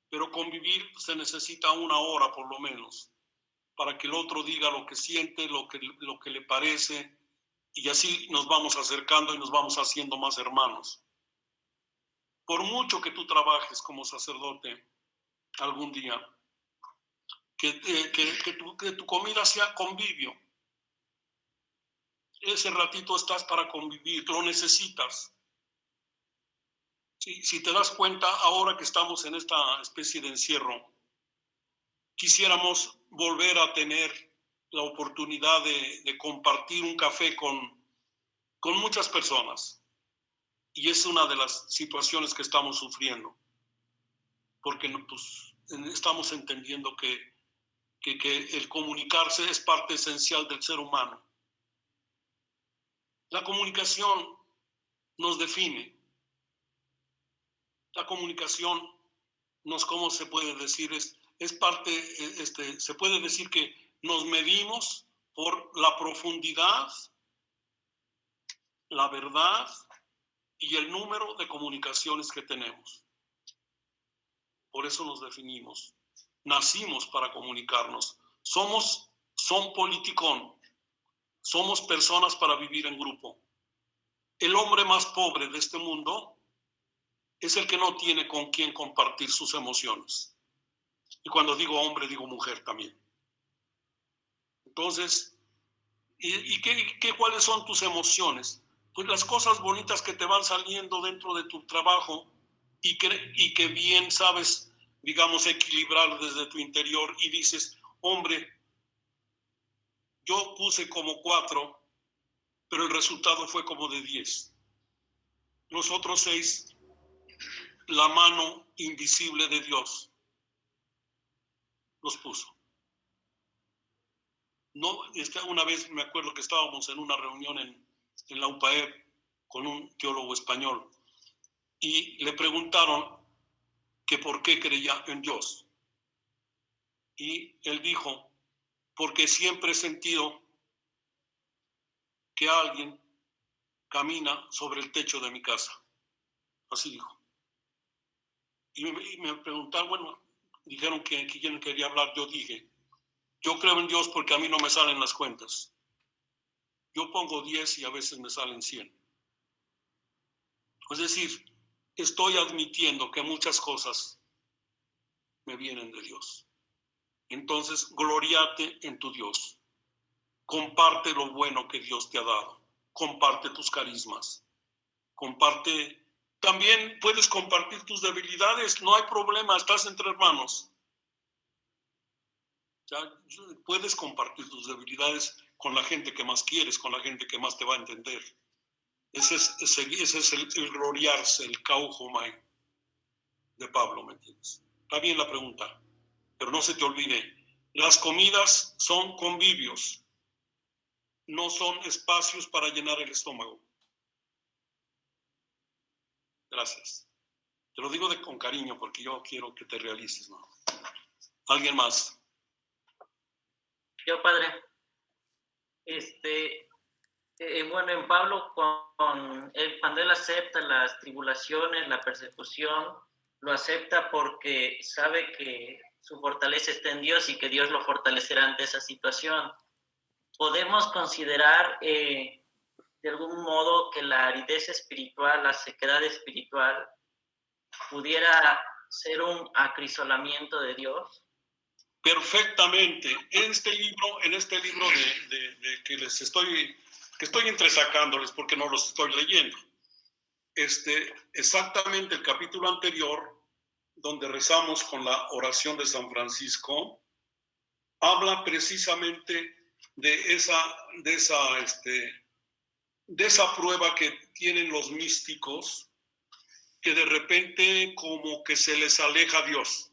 pero convivir se necesita 1 hora por lo menos, para que el otro diga lo que siente, lo que le parece, y así nos vamos acercando y nos vamos haciendo más hermanos. Por mucho que tú trabajes como sacerdote algún día, que tu comida sea convivio. Ese ratito estás para convivir, lo necesitas. Si te das cuenta, ahora que estamos en esta especie de encierro, quisiéramos volver a tener la oportunidad de compartir un café con muchas personas. Y es una de las situaciones que estamos sufriendo, porque pues, estamos entendiendo que el comunicarse es parte esencial del ser humano. La comunicación nos define. La comunicación ¿cómo se puede decir? Es parte, se puede decir que nos medimos por la profundidad, la verdad y el número de comunicaciones que tenemos. Por eso nos definimos. Nacimos para comunicarnos. Son politicón. Somos personas para vivir en grupo. El hombre más pobre de este mundo es el que no tiene con quién compartir sus emociones. Y cuando digo hombre, digo mujer también. Entonces, ¿cuáles son tus emociones? Pues las cosas bonitas que te van saliendo dentro de tu trabajo y que bien sabes, digamos, equilibrar desde tu interior y dices, hombre, yo puse como 4, pero el resultado fue como de 10. Los otros 6, la mano invisible de Dios los puso. No, una vez me acuerdo que estábamos en una reunión en la UPAEP con un teólogo español y le preguntaron que por qué creía en Dios. Y él dijo, porque siempre he sentido que alguien camina sobre el techo de mi casa. Así dijo. Y me preguntaron, bueno, dijeron que quién quería hablar. Yo dije, yo creo en Dios porque a mí no me salen las cuentas. Yo pongo 10 y a veces me salen 100. Es decir, estoy admitiendo que muchas cosas me vienen de Dios. Entonces, gloriate en tu Dios. Comparte lo bueno que Dios te ha dado. Comparte tus carismas. Comparte. También puedes compartir tus debilidades. No hay problema, estás entre hermanos. Ya, puedes compartir tus debilidades con la gente que más quieres, con la gente que más te va a entender. Ese es el gloriarse, el kaujomai de Pablo, ¿me entiendes? Está bien la pregunta, pero no se te olvide, las comidas son convivios, no son espacios para llenar el estómago. Gracias. Te lo digo con cariño porque yo quiero que te realices, ¿no? ¿Alguien más? Yo, padre. Bueno, en Pablo, cuando él acepta las tribulaciones, la persecución, lo acepta porque sabe que su fortaleza está en Dios y que Dios lo fortalecerá ante esa situación. Podemos considerar de algún modo que la aridez espiritual, la sequedad espiritual, pudiera ser un acrisolamiento de Dios. Perfectamente. En este libro que estoy entresacándoles porque no los estoy leyendo. Exactamente el capítulo anterior, donde rezamos con la oración de San Francisco, habla precisamente de esa prueba que tienen los místicos, que de repente como que se les aleja Dios,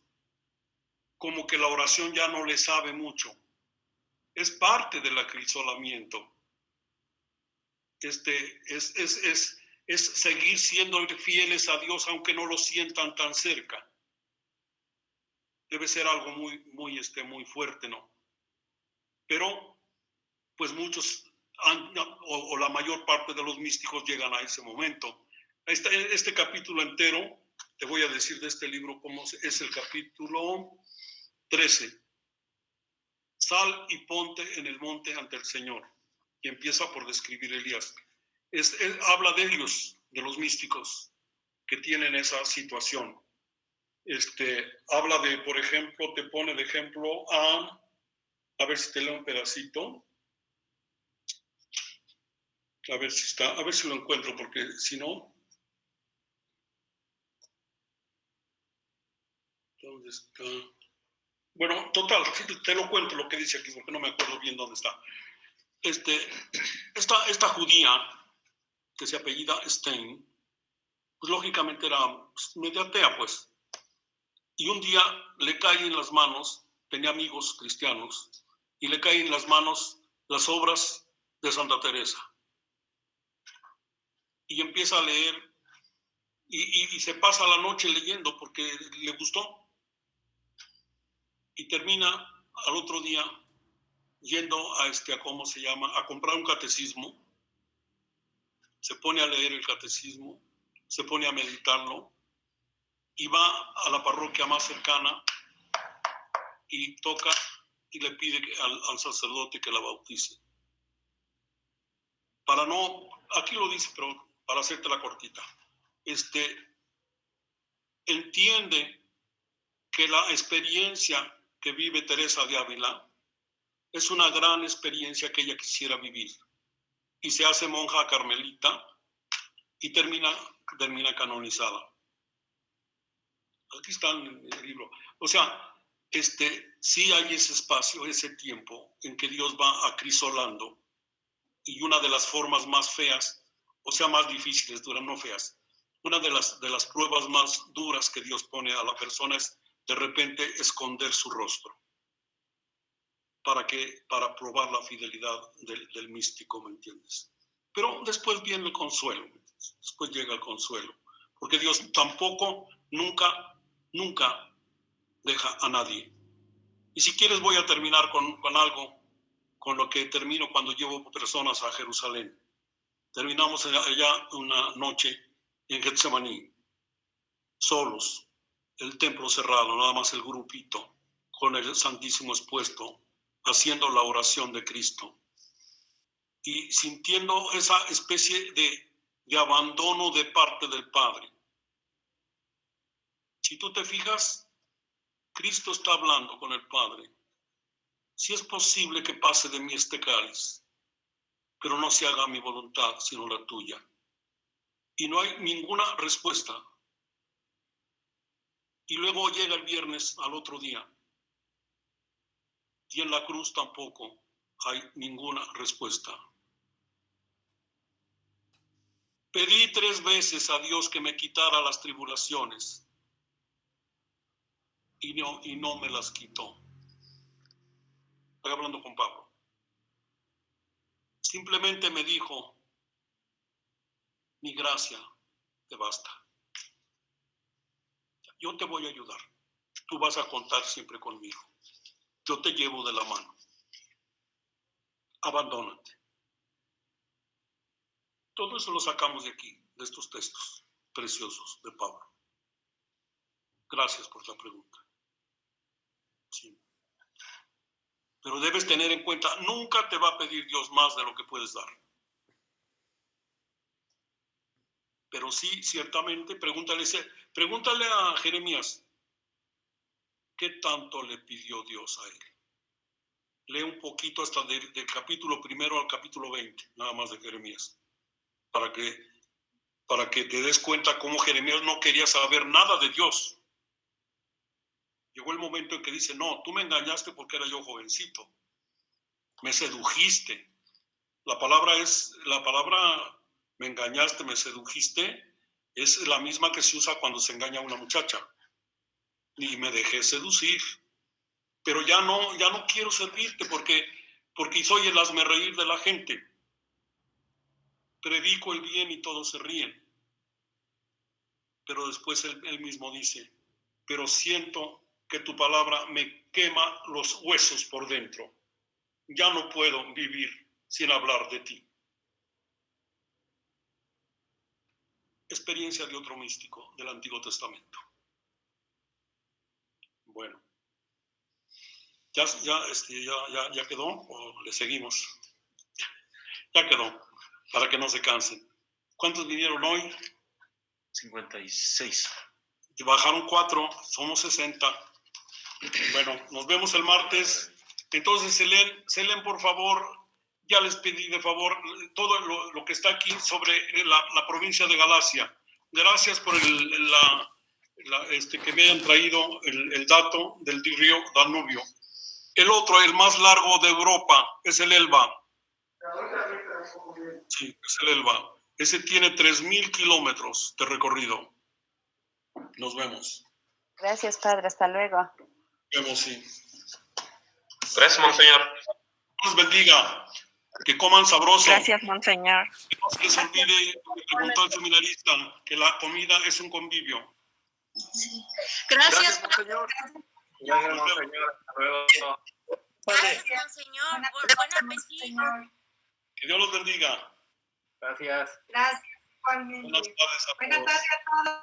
como que la oración ya no les sabe mucho. Es parte del acrisolamiento. Es seguir siendo fieles a Dios aunque no lo sientan tan cerca. Debe ser algo muy fuerte, ¿no? Pero, pues muchos, o la mayor parte de los místicos llegan a ese momento. Este capítulo entero, te voy a decir de este libro cómo es el capítulo 13. Sal y ponte en el monte ante el Señor. Y empieza por describir Elías. Habla de ellos, de los místicos que tienen esa situación. Habla de, por ejemplo, te pone de ejemplo a ver si te leo un pedacito. A ver si lo encuentro, porque si no. ¿Dónde está? Bueno, total, te lo cuento lo que dice aquí, porque no me acuerdo bien dónde está. Esta judía, que se apellida Stein, pues lógicamente era media atea, pues. Y un día le cae en las manos, tenía amigos cristianos, y le caen en las manos las obras de Santa Teresa. Y empieza a leer, y se pasa la noche leyendo porque le gustó. Y termina al otro día yendo a comprar un catecismo. Se pone a leer el catecismo, se pone a meditarlo, y va a la parroquia más cercana y toca y le pide al sacerdote que la bautice. Aquí lo dice, pero para hacerte la cortita, entiende que la experiencia que vive Teresa de Ávila es una gran experiencia que ella quisiera vivir, y se hace monja carmelita y termina canonizada. Aquí está en el libro. O sea, sí hay ese espacio, ese tiempo en que Dios va acrisolando, y una de las formas más feas, o sea, más difíciles, duras, no feas, una de las pruebas más duras que Dios pone a la persona es de repente esconder su rostro. ¿Para qué? Para probar la fidelidad del místico, ¿me entiendes? Pero después viene el consuelo, después llega el consuelo, porque Dios tampoco, nunca deja a nadie. Y si quieres voy a terminar con algo, con lo que termino cuando llevo personas a Jerusalén. Terminamos allá una noche en Getsemaní, solos, el templo cerrado, nada más el grupito, con el Santísimo expuesto, haciendo la oración de Cristo y sintiendo esa especie de abandono de parte del Padre. Si tú te fijas, Cristo está hablando con el Padre. Si es posible que pase de mí este cáliz, pero no se haga mi voluntad, sino la tuya. Y no hay ninguna respuesta. Y luego llega el viernes al otro día, y en la cruz tampoco hay ninguna respuesta. Pedí 3 veces a Dios que me quitara las tribulaciones, y no me las quitó. Estoy hablando con Pablo. Simplemente me dijo, mi gracia te basta. Yo te voy a ayudar. Tú vas a contar siempre conmigo. Yo te llevo de la mano. Abandónate. Todo eso lo sacamos de aquí, de estos textos preciosos de Pablo. Gracias por la pregunta. Sí. Pero debes tener en cuenta, nunca te va a pedir Dios más de lo que puedes dar. Pero sí, ciertamente, pregúntale a Jeremías, ¿qué tanto le pidió Dios a él? Lee un poquito hasta del capítulo 1 al capítulo 20, nada más de Jeremías, para que te des cuenta cómo Jeremías no quería saber nada de Dios. Llegó el momento en que dice, no, tú me engañaste porque era yo jovencito. Me sedujiste. La palabra me engañaste, me sedujiste, es la misma que se usa cuando se engaña a una muchacha. Y me dejé seducir. Pero ya no quiero servirte porque soy el hazmerreír de la gente. Predico el bien y todos se ríen. Pero después él mismo dice, pero siento que tu palabra me quema los huesos por dentro. Ya no puedo vivir sin hablar de ti. Experiencia de otro místico del Antiguo Testamento. Bueno. ¿Ya quedó o le seguimos? Ya quedó, para que no se cansen. ¿Cuántos vinieron hoy? 56. Y bajaron 4, somos 60. Bueno, nos vemos el martes. Entonces, se leen por favor, ya les pedí de favor todo lo que está aquí sobre la provincia de Galacia. Gracias por que me hayan traído el dato del río Danubio. El otro, el más largo de Europa, es el Elba. Sí, es el Elba. Ese tiene 3,000 kilómetros de recorrido. Nos vemos. Gracias, padre. Hasta luego. Nos vemos, sí. Gracias, Monseñor. Dios bendiga. Que coman sabroso. Gracias, Monseñor. Que no se les olvide lo que preguntó el seminarista, que la comida es un convivio. Gracias, Monseñor. Gracias, Monseñor. Hasta luego. Gracias, Monseñor. Buen apetito. Que Dios los bendiga. Gracias. Gracias, igualmente. Buenas tardes a Buenas todos. tardes a todos.